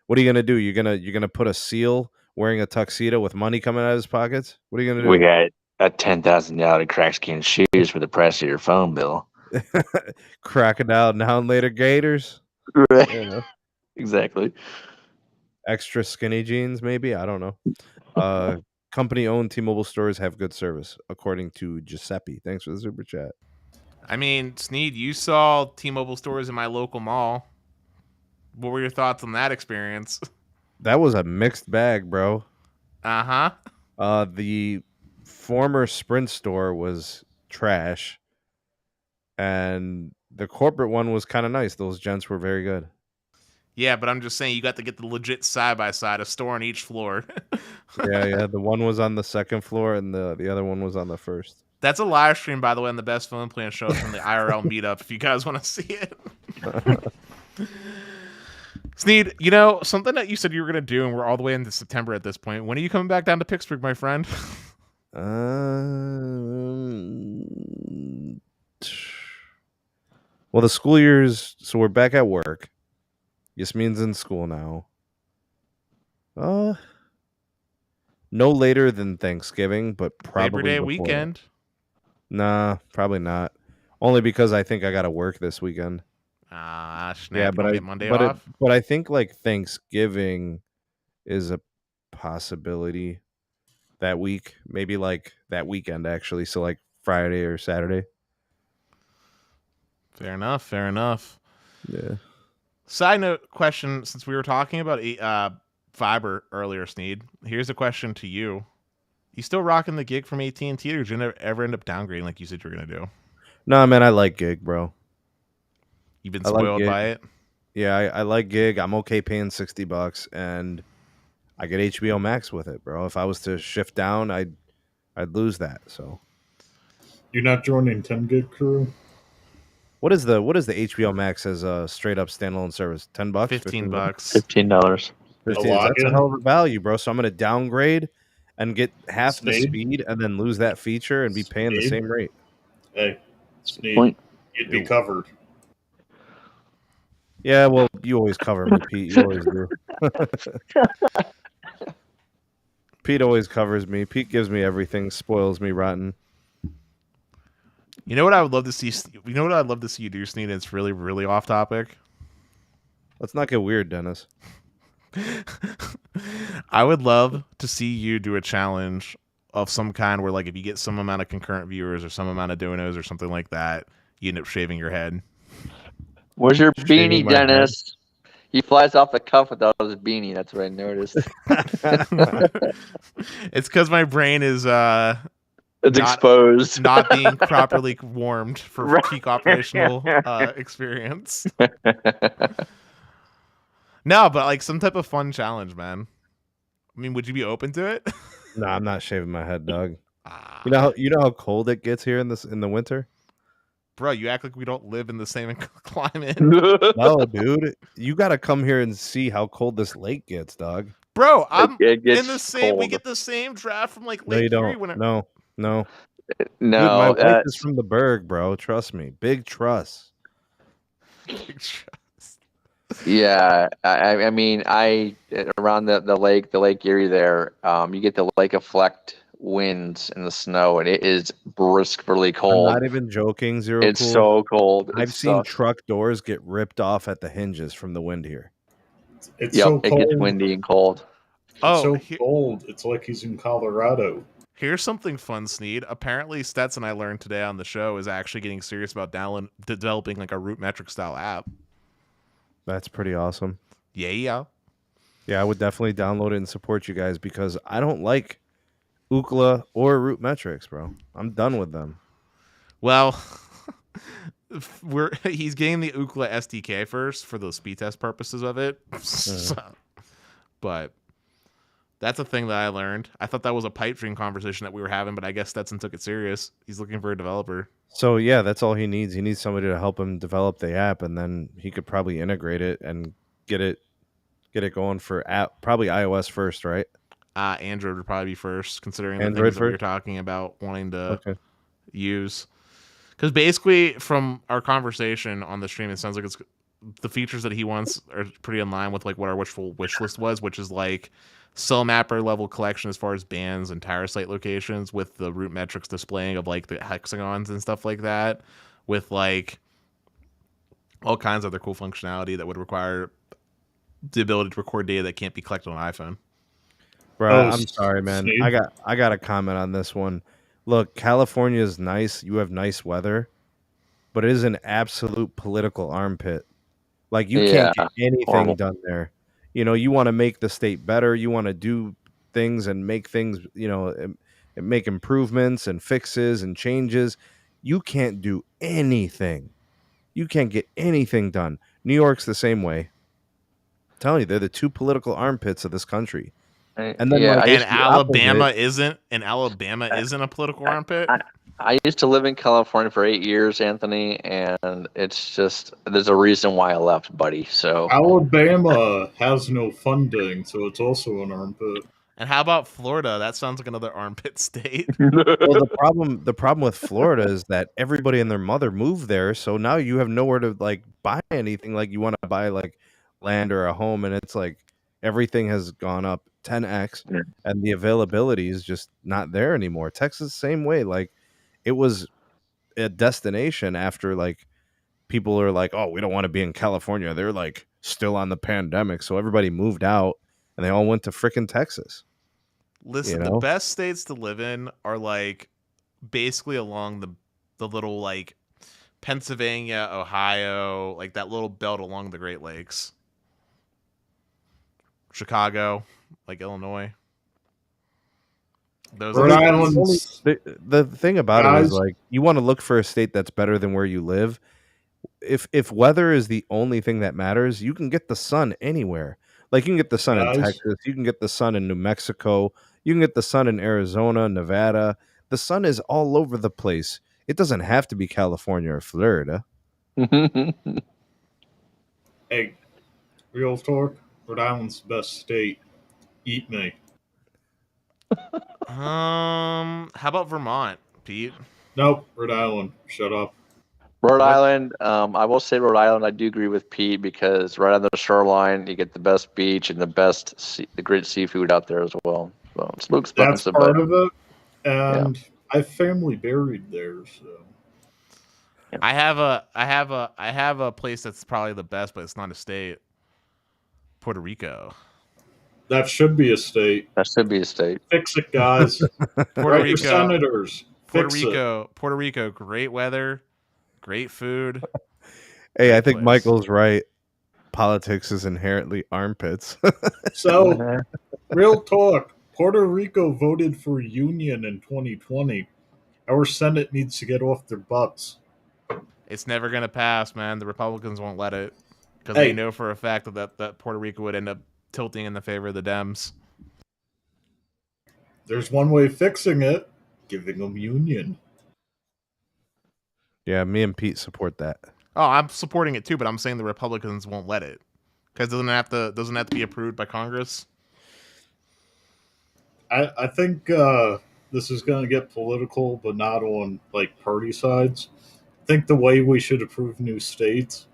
What are you going to do? You're gonna put a seal wearing a tuxedo with money coming out of his pockets? What are you going to do? We got a $10,000 crack skin shoes for the price of your phone bill. Crocodile now and later gators. Right. Exactly. Extra skinny jeans, maybe. I don't know. Company-owned T-Mobile stores have good service, according to Giuseppe. Thanks for the super chat. I mean, Sneed, you saw T-Mobile stores in my local mall. What were your thoughts on that experience? That was a mixed bag, bro. Uh-huh. The former Sprint store was trash, and the corporate one was kind of nice. Those gents were very good. Yeah, but I'm just saying you got to get the legit side-by-side, a store on each floor. Yeah. The one was on the second floor, and the other one was on the first. That's a live stream, by the way, on the Best Phone Plan show from the IRL meetup, if you guys want to see it. Sneed, something that you said you were going to do, and we're all the way into September at this point. When are you coming back down to Pittsburgh, my friend? Well, the school year's... So we're back at work. Yasmin's in school now. No later than Thanksgiving, but probably Labor Day before. weekend. Nah, probably not. Only because I think I got to work this weekend. Snap. Yeah, but get Monday off. But I think like Thanksgiving is a possibility that week. Maybe like that weekend actually. So like Friday or Saturday. Fair enough. Yeah. Side note question: since we were talking about fiber earlier, Sneed, here's a question to you: you still rocking the gig from AT&T, or did you ever end up downgrading like you said you were gonna do? No, man, I like gig, bro. You've been spoiled by it. Yeah, I like gig. I'm okay paying $60, and I get HBO Max with it, bro. If I was to shift down, I'd lose that. So You're not joining 10 gig crew? What is the HBO Max as a straight up standalone service? $10? $15. $15. That's a hell of a value, bro. So I'm gonna downgrade and get half the speed, and then lose that feature and be paying the same rate. Hey, Sneed, you'd be covered. Yeah, well, you always cover me, Pete. You always do. Pete always covers me. Pete gives me everything, spoils me rotten. You know what I would love to see? You know what I'd love to see you do, Sneed? It's really, really off topic. Let's not get weird, Dennis. I would love to see you do a challenge of some kind where, like, if you get some amount of concurrent viewers or some amount of donos or something like that, you end up shaving your head. Where's your beanie, Dennis? He flies off the cuff without his beanie. That's what I noticed. It's because my brain is exposed, not being properly warmed for peak operational experience. No, but like some type of fun challenge, man. I mean, would you be open to it? No, I'm not shaving my head, dog. You know how cold it gets here in the winter? Bro, you act like we don't live in the same climate. No, dude. You got to come here and see how cold this lake gets, dog. Bro, I'm in the same. Cold. We get the same draft from like Lake Erie. No. Dude, my No, wife is from the Berg, bro. Trust me. Big trust. yeah. I mean, around the Lake Erie there, you get the lake effect winds in the snow, and it is briskly I'm cold. not even joking, Zero It's Cool. so cold. It I've seen sucks. truck doors get ripped off at the hinges from the wind here. It's Yep, so it cold. gets windy and cold. It's so cold. It's like he's in Colorado. Here's something fun, Sneed. Apparently, Stetson, I learned today on the show, is actually getting serious about developing like a root metric style app. That's pretty awesome. Yeah. Yeah, I would definitely download it and support you guys because I don't like Ookla or root metrics, bro. I'm done with them. Well, he's getting the Ookla SDK first for the speed test purposes of it. But that's a thing that I learned. I thought that was a pipe dream conversation that we were having, but I guess Stetson took it serious. He's looking for a developer. So yeah, that's all he needs. He needs somebody to help him develop the app, and then he could probably integrate it and get it going for app. Probably iOS first, right? Android would probably be first, considering Android the things that we first? were talking about wanting to use. Because basically, from our conversation on the stream, it sounds like it's the features that he wants are pretty in line with like what our wishful wish list was, which is like cell mapper level collection as far as bands and tower site locations, with the root metrics displaying of like the hexagons and stuff like that, with like all kinds of other cool functionality that would require the ability to record data that can't be collected on iPhone. Bro, I'm sorry, man. Steve? I got a comment on this one. Look, California is nice. You have nice weather, but it is an absolute political armpit. Like you can't get anything done there. You know, you want to make the state better. You want to do things and make things, you know, and make improvements and fixes and changes. You can't do anything. You can't get anything done. New York's the same way. I'm telling you, they're the two political armpits of this country. And then Alabama isn't a political armpit. I used to live in California for 8 years, Anthony, and it's just there's a reason why I left, buddy. So Alabama has no funding, so it's also an armpit. And how about Florida? That sounds like another armpit state. Well, the problem with Florida is that everybody and their mother moved there, so now you have nowhere to like buy anything. Like you want to buy like land or a home, and it's like everything has gone up 10x, and the availability is just not there anymore. Texas, same way. Like it was a destination after like people are like, oh, we don't want to be in California. They're like still on the pandemic, so everybody moved out and they all went to frickin' Texas. Listen, the best states to live in are like basically along the little like Pennsylvania, Ohio, like that little belt along the Great Lakes. Chicago, like Illinois. Those Rhode Island. The thing about it is like you want to look for a state that's better than where you live. If weather is the only thing that matters, you can get the sun anywhere. Like you can get the sun in Texas, you can get the sun in New Mexico, you can get the sun in Arizona, Nevada. The sun is all over the place. It doesn't have to be California or Florida. Hey, real talk. Rhode Island's the best state. Eat me. How about Vermont, Pete? Nope, Rhode Island. Shut up. Rhode Island, I will say Rhode Island, I do agree with Pete because right on the shoreline, you get the best beach and the great seafood out there as well. So it's a little expensive. That's part of it, and I have family buried there. So I have a place that's probably the best, but it's not a state. Puerto Rico. That should be a state. That should be a state. Fix it, guys. Puerto Rico, senators. Puerto Rico, great weather, great food. Hey, I think Michael's right. Politics is inherently armpits. So, real talk. Puerto Rico voted for union in 2020. Our Senate needs to get off their butts. It's never going to pass, man. The Republicans won't let it because they know for a fact that Puerto Rico would end up tilting in the favor of the Dems. There's one way of fixing it: giving them union. Yeah, me and Pete support that. Oh, I'm supporting it too, but I'm saying the Republicans won't let it because doesn't have to be approved by Congress. I think this is going to get political, but not on like party sides. I think the way we should approve new states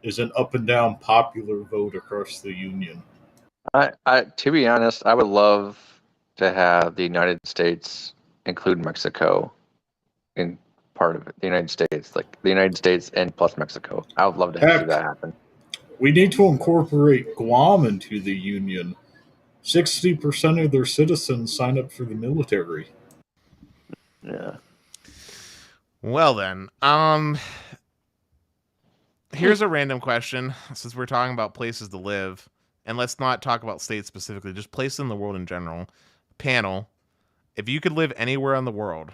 is an up and down popular vote across the union. To be honest, I would love to have the United States include Mexico in part of it. The United States, like the United States and plus Mexico. I would love to see Heck, that happen. we need to incorporate Guam into the union. 60% of their citizens sign up for the military. Yeah. Well then, here's a random question. Since we're talking about places to live, and let's not talk about states specifically, just places in the world in general. Panel, if you could live anywhere in the world,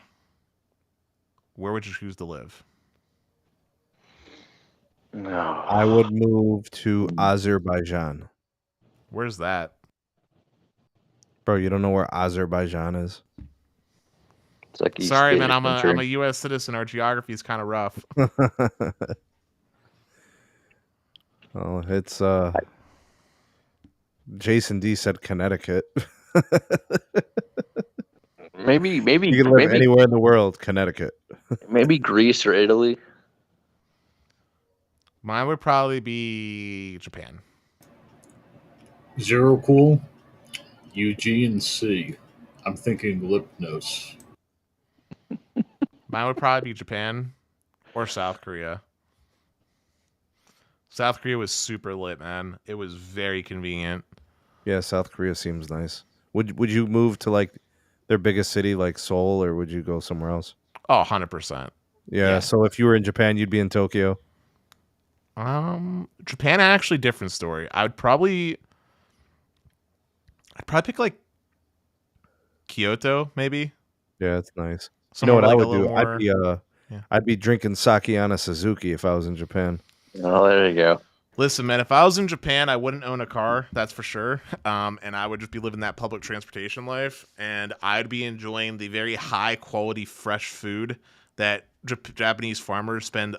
where would you choose to live? No. I would move to Azerbaijan. Where's that? Bro, you don't know where Azerbaijan is? It's like East Sorry, man. Asian country. I'm a U.S. citizen. Our geography is kind of rough. Oh, it's Jason D said Connecticut. Maybe You can live anywhere in the world, Connecticut. maybe Greece or Italy. Mine would probably be Japan. Zero Cool, Eugene C. I'm thinking Lipnos. Mine would probably be Japan or South Korea. South Korea was super lit, man. It was very convenient. Yeah, South Korea seems nice. Would you move to like their biggest city like Seoul, or would you go somewhere else? Oh, 100%. Yeah, so if you were in Japan, you'd be in Tokyo. Japan, actually different story. I'd probably pick like Kyoto, maybe. Yeah, it's nice. You Somewhere know what I like would do? more... I'd be drinking sake on a Suzuki if I was in Japan. Oh, there you go. Listen, man, if I was in Japan, I wouldn't own a car, that's for sure. And I would just be living that public transportation life, and I'd be enjoying the very high quality fresh food that Japanese farmers spend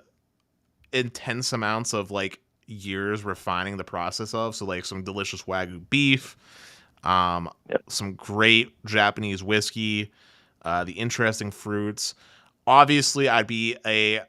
intense amounts of like years refining the process of. So like some delicious Wagyu beef, some great Japanese whiskey, the interesting fruits. Obviously, I'd be a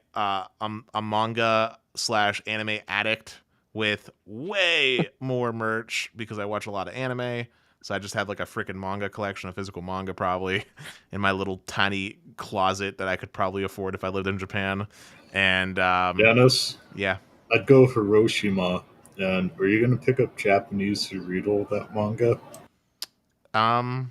manga / anime addict with way more merch because I watch a lot of anime. So I just have like a freaking manga collection of physical manga probably in my little tiny closet that I could probably afford if I lived in Japan. And Dennis? Yeah. I'd go Hiroshima. And are you going to pick up Japanese to read all that manga? I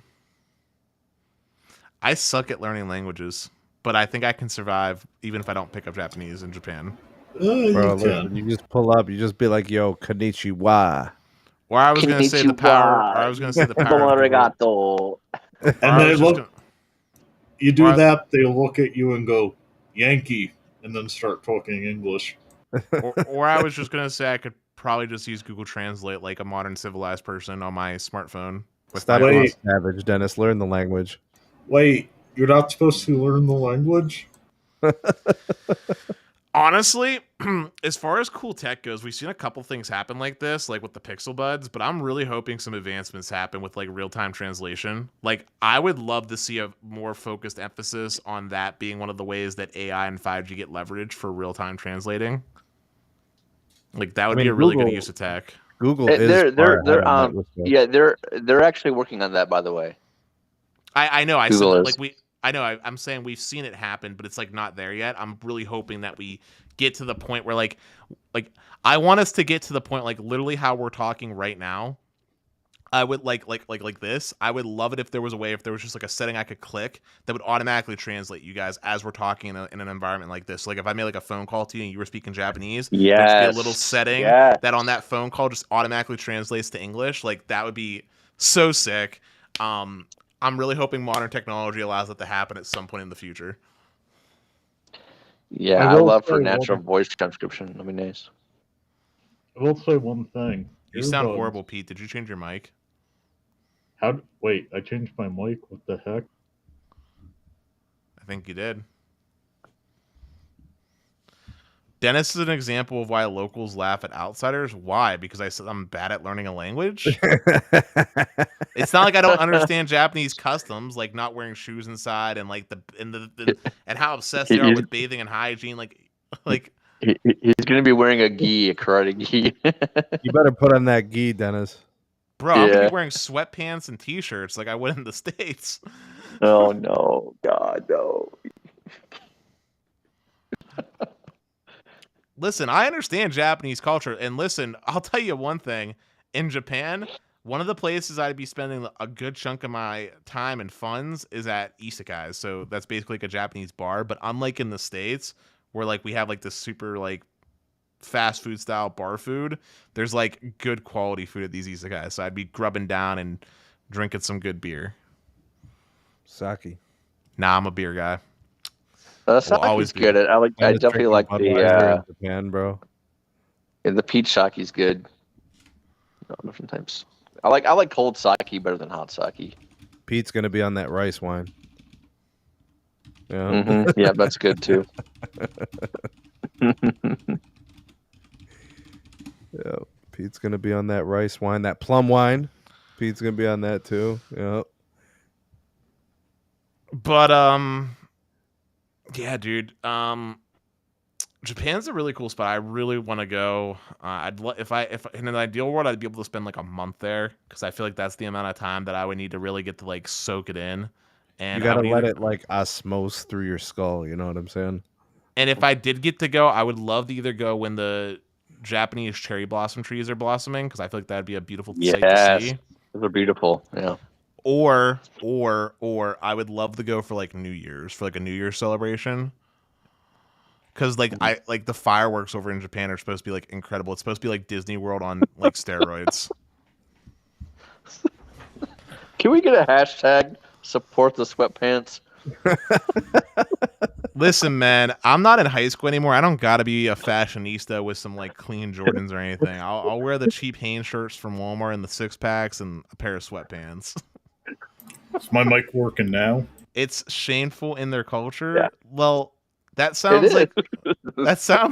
suck at learning languages, but I think I can survive even if I don't pick up Japanese in Japan. Bro, listen, you just pull up. You just be like, "Yo, konnichiwa." Or I was going to say the power. Or I was going to say the power of Google. And they look. You do that, they look at you and go, "Yankee," and then start talking English. or I was just going to say I could probably just use Google Translate like a modern civilized person on my smartphone. Stop being savage, Dennis. Learn the language. Wait, you're not supposed to learn the language? Honestly, as far as cool tech goes, we've seen a couple things happen like this, like with the Pixel Buds, but I'm really hoping some advancements happen with like real-time translation. Like, I would love to see a more focused emphasis on that being one of the ways that AI and 5G get leverage for real-time translating. Like, that would be a really good use of tech. Google they're actually working on that, by the way. I know. I Google said that, is. like I know. I'm saying we've seen it happen, but it's like not there yet. I'm really hoping that we get to the point where like I want us to get to the point like literally how we're talking right now. I would like this. I would love it if there was a way, if there was just like a setting I could click that would automatically translate you guys as we're talking in an environment like this. Like if I made like a phone call to you and you were speaking Japanese, there'd just be a little setting that on that phone call just automatically translates to English. Like that would be so sick. I'm really hoping modern technology allows that to happen at some point in the future. Yeah, I love for natural voice transcription. That'd be nice. I will say one thing. You sound horrible, Pete. Did you change your mic? Wait, I changed my mic? What the heck? I think you did. Dennis is an example of why locals laugh at outsiders. Why? Because I said I'm bad at learning a language. It's not like I don't understand Japanese customs, like not wearing shoes inside, and like and how obsessed they are with bathing and hygiene. Like he's gonna be wearing a karate gi. You better put on that gi, Dennis. Bro, I'm gonna be wearing sweatpants and t-shirts like I would in the States. Oh no, God, no. Listen, I understand Japanese culture, and listen, I'll tell you one thing. In Japan, one of the places I'd be spending a good chunk of my time and funds is at isekais. So that's basically like a Japanese bar, but unlike in the States, where like we have like this super like fast food style bar food, there's like good quality food at these isekais. So I'd be grubbing down and drinking some good beer. Sake. Nah, I'm a beer guy. Sake's always good. I definitely like the Japan, bro. Yeah, the peach sake is good. Different types. I like cold sake better than hot sake. Pete's gonna be on that rice wine. Yeah, mm-hmm. Yeah, that's good too. Yeah, Pete's gonna be on that rice wine, that plum wine. Pete's gonna be on that too. Yeah. But yeah, dude. Japan's a really cool spot. I really want to go. If in an ideal world, I'd be able to spend like a month there because I feel like that's the amount of time that I would need to really get to like soak it in. And you gotta let it like osmose through your skull. You know what I'm saying? And if I did get to go, I would love to either go when the Japanese cherry blossom trees are blossoming because I feel like that'd be a beautiful sight to see. They're beautiful. Yeah. Or I would love to go for like New Year's, for like a New Year's celebration. Because like the fireworks over in Japan are supposed to be like incredible. It's supposed to be like Disney World on like steroids. Can we get a hashtag support the sweatpants? Listen, man, I'm not in high school anymore. I don't gotta be a fashionista with some like clean Jordans or anything. I'll wear the cheap Hanes shirts from Walmart and the 6-packs and a pair of sweatpants. Is my mic working now? It's shameful in their culture. Yeah. Well, that sounds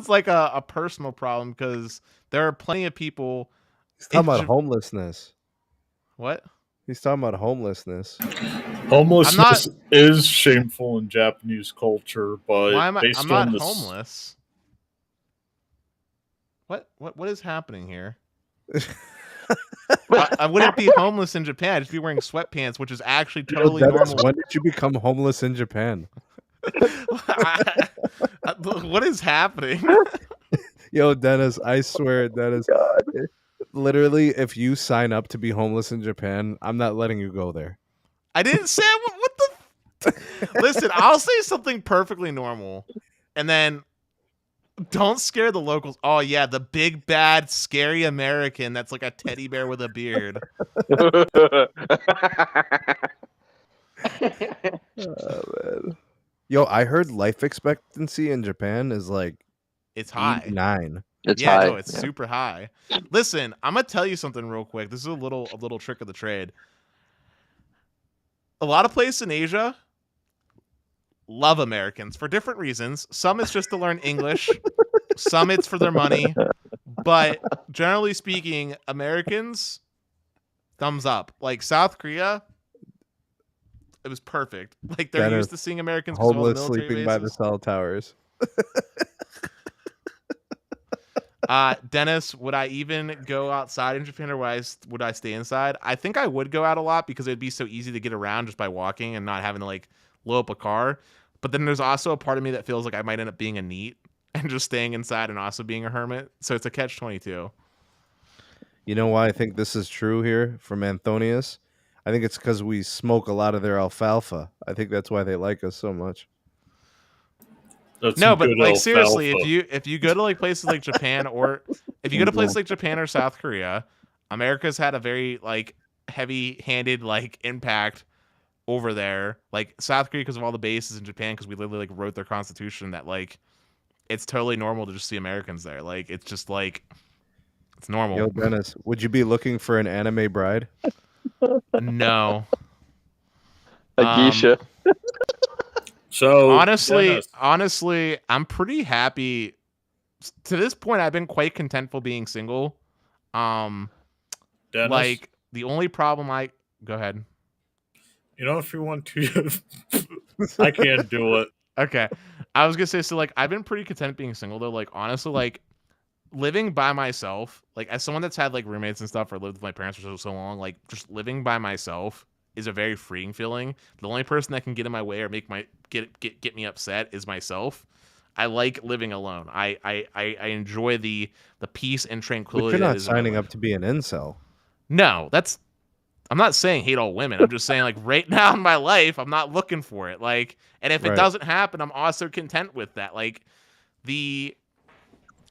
like a personal problem because there are plenty of people. He's talking about homelessness. What? He's talking about homelessness. Homelessness is shameful in Japanese culture, but I'm not homeless. What is happening here? I wouldn't be homeless in Japan. I'd just be wearing sweatpants, which is actually totally normal. When did you become homeless in Japan? What is happening? Yo, Dennis, I swear, Dennis. God. Literally, if you sign up to be homeless in Japan, I'm not letting you go there. I didn't say what the. Listen, I'll say something perfectly normal, and then don't scare the locals. Oh yeah, the big bad scary American that's like a teddy bear with a beard. Oh, man. Yo, I heard life expectancy in Japan is like it's high. 9. It's high. No, it's super high. Listen, I'm gonna tell you something real quick. This is a little trick of the trade. A lot of places in Asia love Americans for different reasons. Some it's just to learn English. Some it's for their money. But generally speaking, Americans, thumbs up. Like South Korea, it was perfect. Like they're used to seeing Americans homeless sleeping by the cell towers. Dennis, would I even go outside in Japan or would I stay inside? I think I would go out a lot because it'd be so easy to get around just by walking and not having to like load up a car. But then there's also a part of me that feels like I might end up being a NEET and just staying inside and also being a hermit. So it's a catch-22. You know why I think this is true here from Anthonius? I think it's because we smoke a lot of their alfalfa. I think that's why they like us so much. No, but like seriously, if you go to like places like Japan or if you go to places like Japan or South Korea, America's had a very like heavy-handed like impact over there. Like South Korea because of all the bases in Japan because we literally like wrote their constitution that like it's totally normal to just see Americans there. Like it's just like it's normal. Yo, Dennis, would you be looking for an anime bride? No. A geisha. So honestly, I'm pretty happy to this point, I've been quite contentful being single. Dennis, Like the only problem go ahead. if you want to, I can't do it. Okay, I was gonna say, so like I've been pretty content being single though. Like honestly, like living by myself, like as someone that's had like roommates and stuff or lived with my parents for so long, like just living by myself is a very freeing feeling. The only person that can get in my way or make my get me upset is myself. I like living alone. I enjoy the peace and But tranquility. you're that not is in my signing life. up to be an incel. No, I'm not saying hate all women. I'm just saying like right now in my life, I'm not looking for it. Like, and if it Right. doesn't happen, I'm also content with that. Like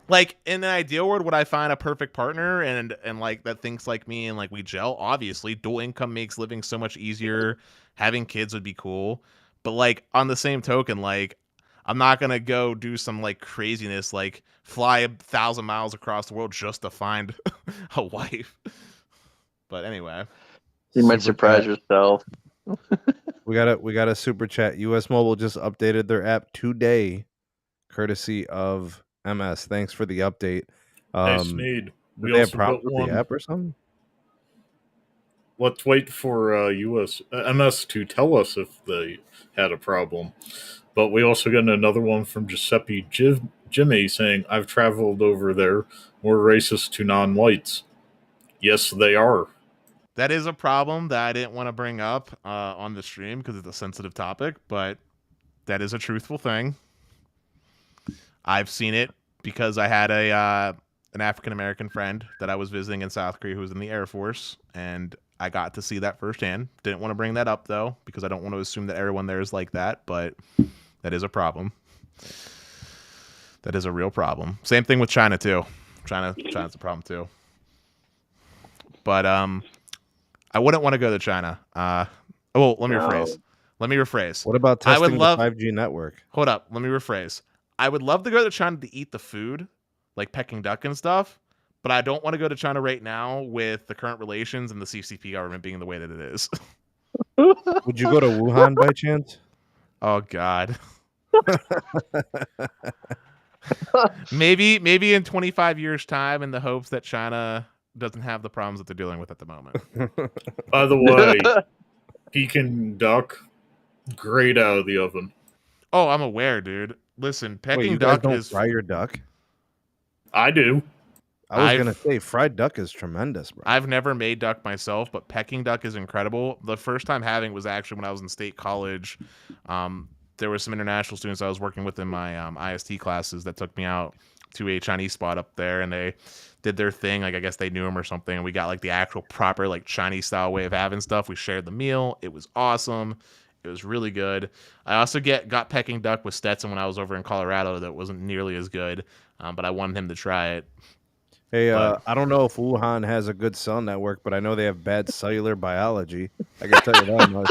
like in an ideal world, would I find a perfect partner and like that thinks like me and like we gel? Obviously, dual income makes living so much easier. Having kids would be cool. But like on the same token, like I'm not gonna go do some like craziness like fly 1,000 miles across the world just to find a wife. But anyway. You might Super surprise chat. yourself. We got a super chat. US Mobile just updated their app today, courtesy of MS. Thanks for the update. Hey, Sneed, Did we they have also problems got with the one. app or something? Let's wait for MS to tell us if they had a problem. But we also got another one from Giuseppe Jimmy saying, I've traveled over there. More racist to non-whites. Yes, they are. That is a problem that I didn't want to bring up on the stream because it's a sensitive topic, but that is a truthful thing. I've seen it because I had an African American friend that I was visiting in South Korea who was in the Air Force, and I got to see that firsthand. Didn't want to bring that up though because I don't want to assume that everyone there is like that, but that is a problem. That is a real problem. Same thing with China too. China's a problem too. But I wouldn't want to go to China. Let me rephrase. Let me rephrase. What about I would testing love the 5G network? Hold up. Let me rephrase. I would love to go to China to eat the food, like Peking duck and stuff, but I don't want to go to China right now with the current relations and the CCP government being the way that it is. Would you go to Wuhan by chance? Oh God. Maybe in 25 years' time, in the hopes that China doesn't have the problems that they're dealing with at the moment. By the way, Peking duck, great out of the oven. Oh, I'm aware, dude. Listen, Wait, Peking you guys duck don't is. fry your duck? I do. I was gonna say fried duck is tremendous, bro. I've never made duck myself, but Peking duck is incredible. The first time having was actually when I was in state college. There were some international students I was working with in my IST classes that took me out to a Chinese spot up there, and they did their thing. Like I guess they knew him or something, and we got like the actual proper like Chinese style way of having stuff. We shared the meal. It was awesome. It was really good. I also got Peking duck with Stetson when I was over in Colorado. That wasn't nearly as good, but I wanted him to try it. Hey, I don't know if Wuhan has a good cell network, but I know they have bad cellular biology. I can tell you that much.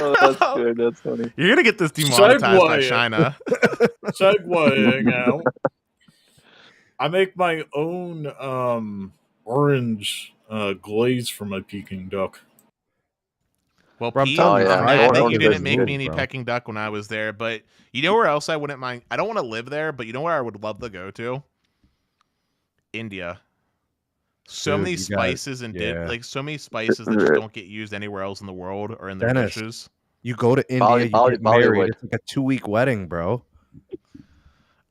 Oh, that's good. That's funny. You're gonna get this demonetized by China. Segueing out. I make my own orange glaze for my Peking duck. Well, Bro, I'm Pete, telling you, I'm fried mad duck that you is didn't make good, me any bro. Peking duck when I was there. But you know where else I wouldn't mind? I don't want to live there, but you know where I would love to go to? India. So Dude, many you got- spices and dip, yeah. like so many spices that just don't get used anywhere else in the world or in their Dennis. dishes. You go to India, you get married. Bollywood. It's like a 2-week wedding, bro.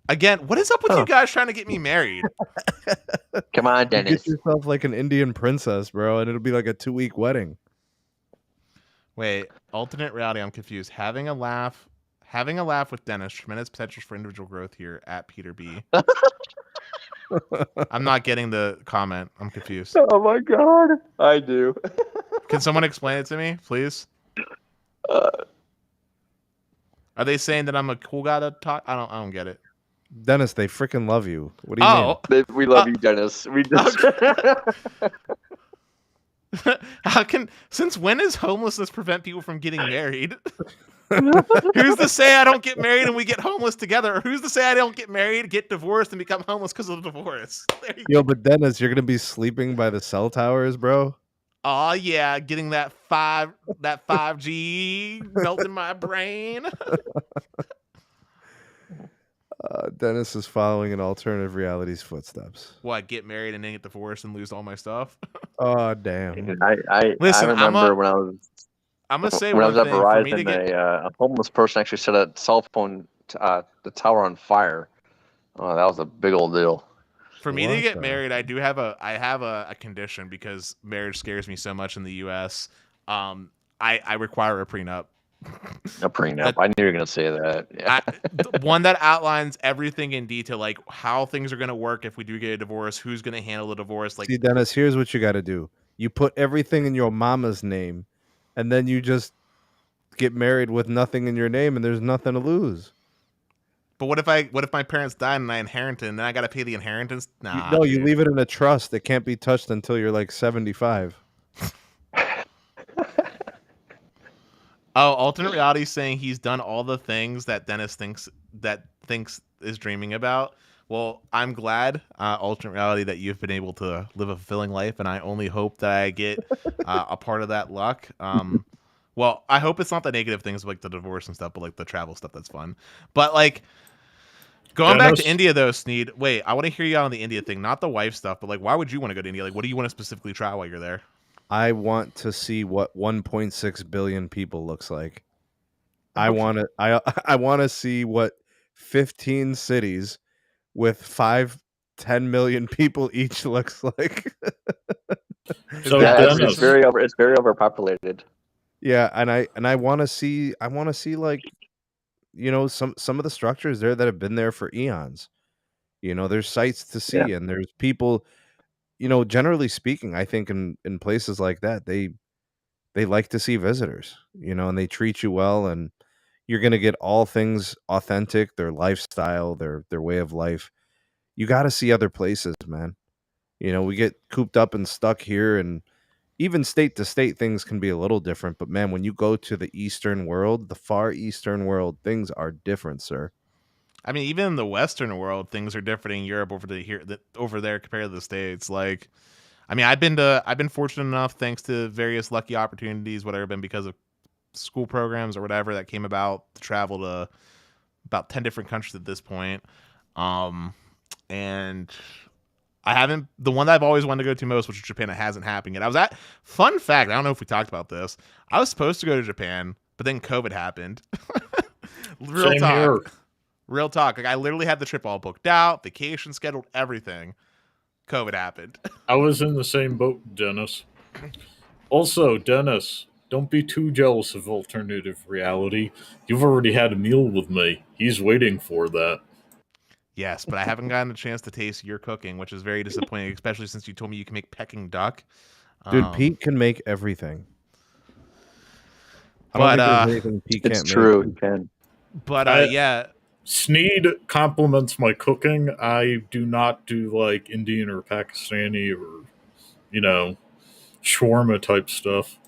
Again, what is up with Huh. you guys trying to get me married? Come on, You Dennis. get yourself like an Indian princess, bro, and it'll be like a 2-week wedding. Wait, alternate reality. I'm confused. Having a laugh with Dennis. Tremendous potential for individual growth here at Peter B. I'm not getting the comment. I'm confused. Oh my god, I do. Can someone explain it to me, please? Are they saying that I'm a cool guy to talk? I don't get it. Dennis, they freaking love you. What do you mean? We love you, Dennis. We just. Since when does homelessness prevent people from getting married? Who's to say I don't get married and we get homeless together? Or who's to say I don't get married, get divorced, and become homeless because of the divorce? Yo, but Dennis, you're gonna be sleeping by the cell towers, bro. Oh yeah, getting that 5G melting my brain. Dennis is following in alternative reality's footsteps. What? Get married and then get divorced and lose all my stuff? Oh, damn. I Listen, remember when I was I'm gonna say when I one was at thing for me to Verizon, get. a homeless person actually set a cell phone the tower on fire. Oh, that was a big old deal. For me to What get the- married, I have a condition because marriage scares me so much in the U.S. I require a prenup. A prenup. That- I knew you were gonna say that. Yeah. One that outlines everything in detail, like how things are going to work if we do get a divorce, who's going to handle the divorce. Like, See, Dennis, here's what you got to do. You put everything in your mama's name, and then you just get married with nothing in your name, and there's nothing to lose. but what if my parents died and I inherit it, and then I got to pay the inheritance? Nah, No, you dude. leave it in a trust that can't be touched until you're like 75. Oh, alternate reality saying he's done all the things that Dennis thinks is dreaming about. Well, I'm glad, alternate reality, that you've been able to live a fulfilling life, and I only hope that I get a part of that luck. Well, I hope it's not the negative things like the divorce and stuff, but like the travel stuff that's fun. But like going back to Dennis? India though, Sneed. Wait, I want to hear you out on the India thing, not the wife stuff, but like why would you want to go to India? Like, what do you want to specifically try while you're there? I want to see what 1.6 billion people looks like. I want to see what 15 cities with 5-10 million people each looks like. So Yeah, it's Dennis, very overpopulated. Yeah, and I want to see like, you know, some of the structures there that have been there for eons. You know, there's sights to see, Yeah. and there's people, you know, generally speaking, I think in places like that, they like to see visitors, you know, and they treat you well, and you're going to get all things authentic, their lifestyle, their way of life. You got to see other places, man. You know, we get cooped up and stuck here, and even state to state things can be a little different, but man, when you go to the eastern world, the far eastern world, things are different, sir. I mean, even in the Western world, things are different in Europe over there compared to the States. Like, I mean, I've been fortunate enough, thanks to various lucky opportunities, whatever been because of school programs or whatever that came about, to travel to about 10 different countries at this point. And I haven't, the one that I've always wanted to go to most, which is Japan, it hasn't happened yet. Fun fact, I don't know if we talked about this. I was supposed to go to Japan, but then COVID happened. Real same talk. here. Real talk. Like, I literally had the trip all booked out, vacation scheduled, everything. COVID happened. I was in the same boat, Dennis. Also, Dennis, don't be too jealous of alternative reality. You've already had a meal with me. He's waiting for that. Yes, but I haven't gotten a chance to taste your cooking, which is very disappointing, especially since you told me you can make Peking duck. Dude, Pete can make everything. I But, don't think there's anything Pete It's can't true. make. You can. But yeah, Sneed compliments my cooking. I do not do like Indian or Pakistani or, you know, shawarma type stuff.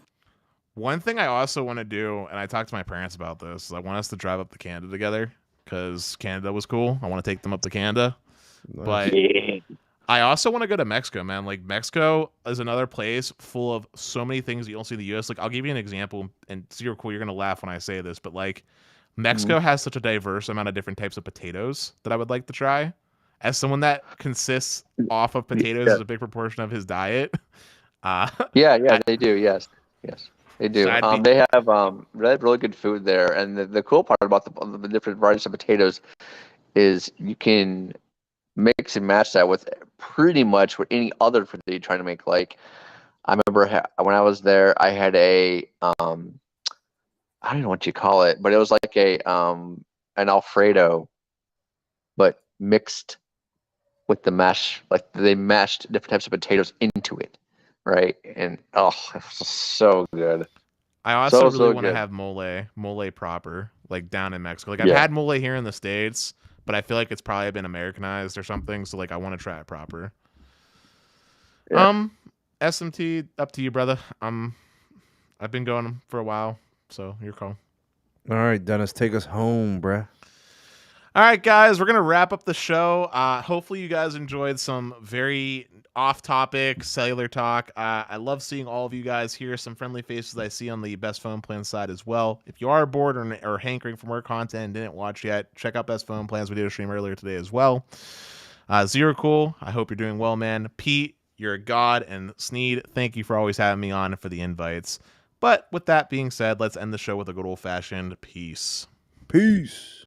one thing I also want to do, and I talked to my parents about this, is I want us to drive up to Canada together because Canada was cool. I want to take them up to Canada. Nice. But Yeah. I also want to go to Mexico, man. Like, Mexico is another place full of so many things that you don't see in the U.S. Like, I'll give you an example, and it's super cool. You're gonna laugh when I say this, but like, Mexico has such a diverse amount of different types of potatoes that I would like to try. As someone that consists off of potatoes Yeah. as a big proportion of his diet, Yeah, I- they do. Yes, they do. So I'd be- They have really good food there, and the cool part about the different varieties of potatoes is you can mix and match that with pretty much with any other food that you're trying to make. Like, I remember when I was there, I had a I don't know what you call it, but it was like a an Alfredo, but mixed with the mash. Like, they mashed different types of potatoes into it, right? And oh, it was so good. I also So really want to good. have mole proper, like down in Mexico. Like, I've Yeah. had mole here in the States, but I feel like it's probably been Americanized or something. So like, I want to try it proper. Yeah. SMT, up to you, brother. I've been going for a while, so your call. All right, Dennis, take us home, bruh. All right, guys, we're going to wrap up the show. Hopefully you guys enjoyed some very off-topic cellular talk. I love seeing all of you guys here, some friendly faces I see on the Best Phone Plan side as well. If you are bored or hankering for more content and didn't watch yet, check out Best Phone Plans. We did a stream earlier today as well. Zero Cool, I hope you're doing well, man. Pete, you're a god. And Sneed, thank you for always having me on for the invites. But with that being said, let's end the show with a good old-fashioned peace. Peace.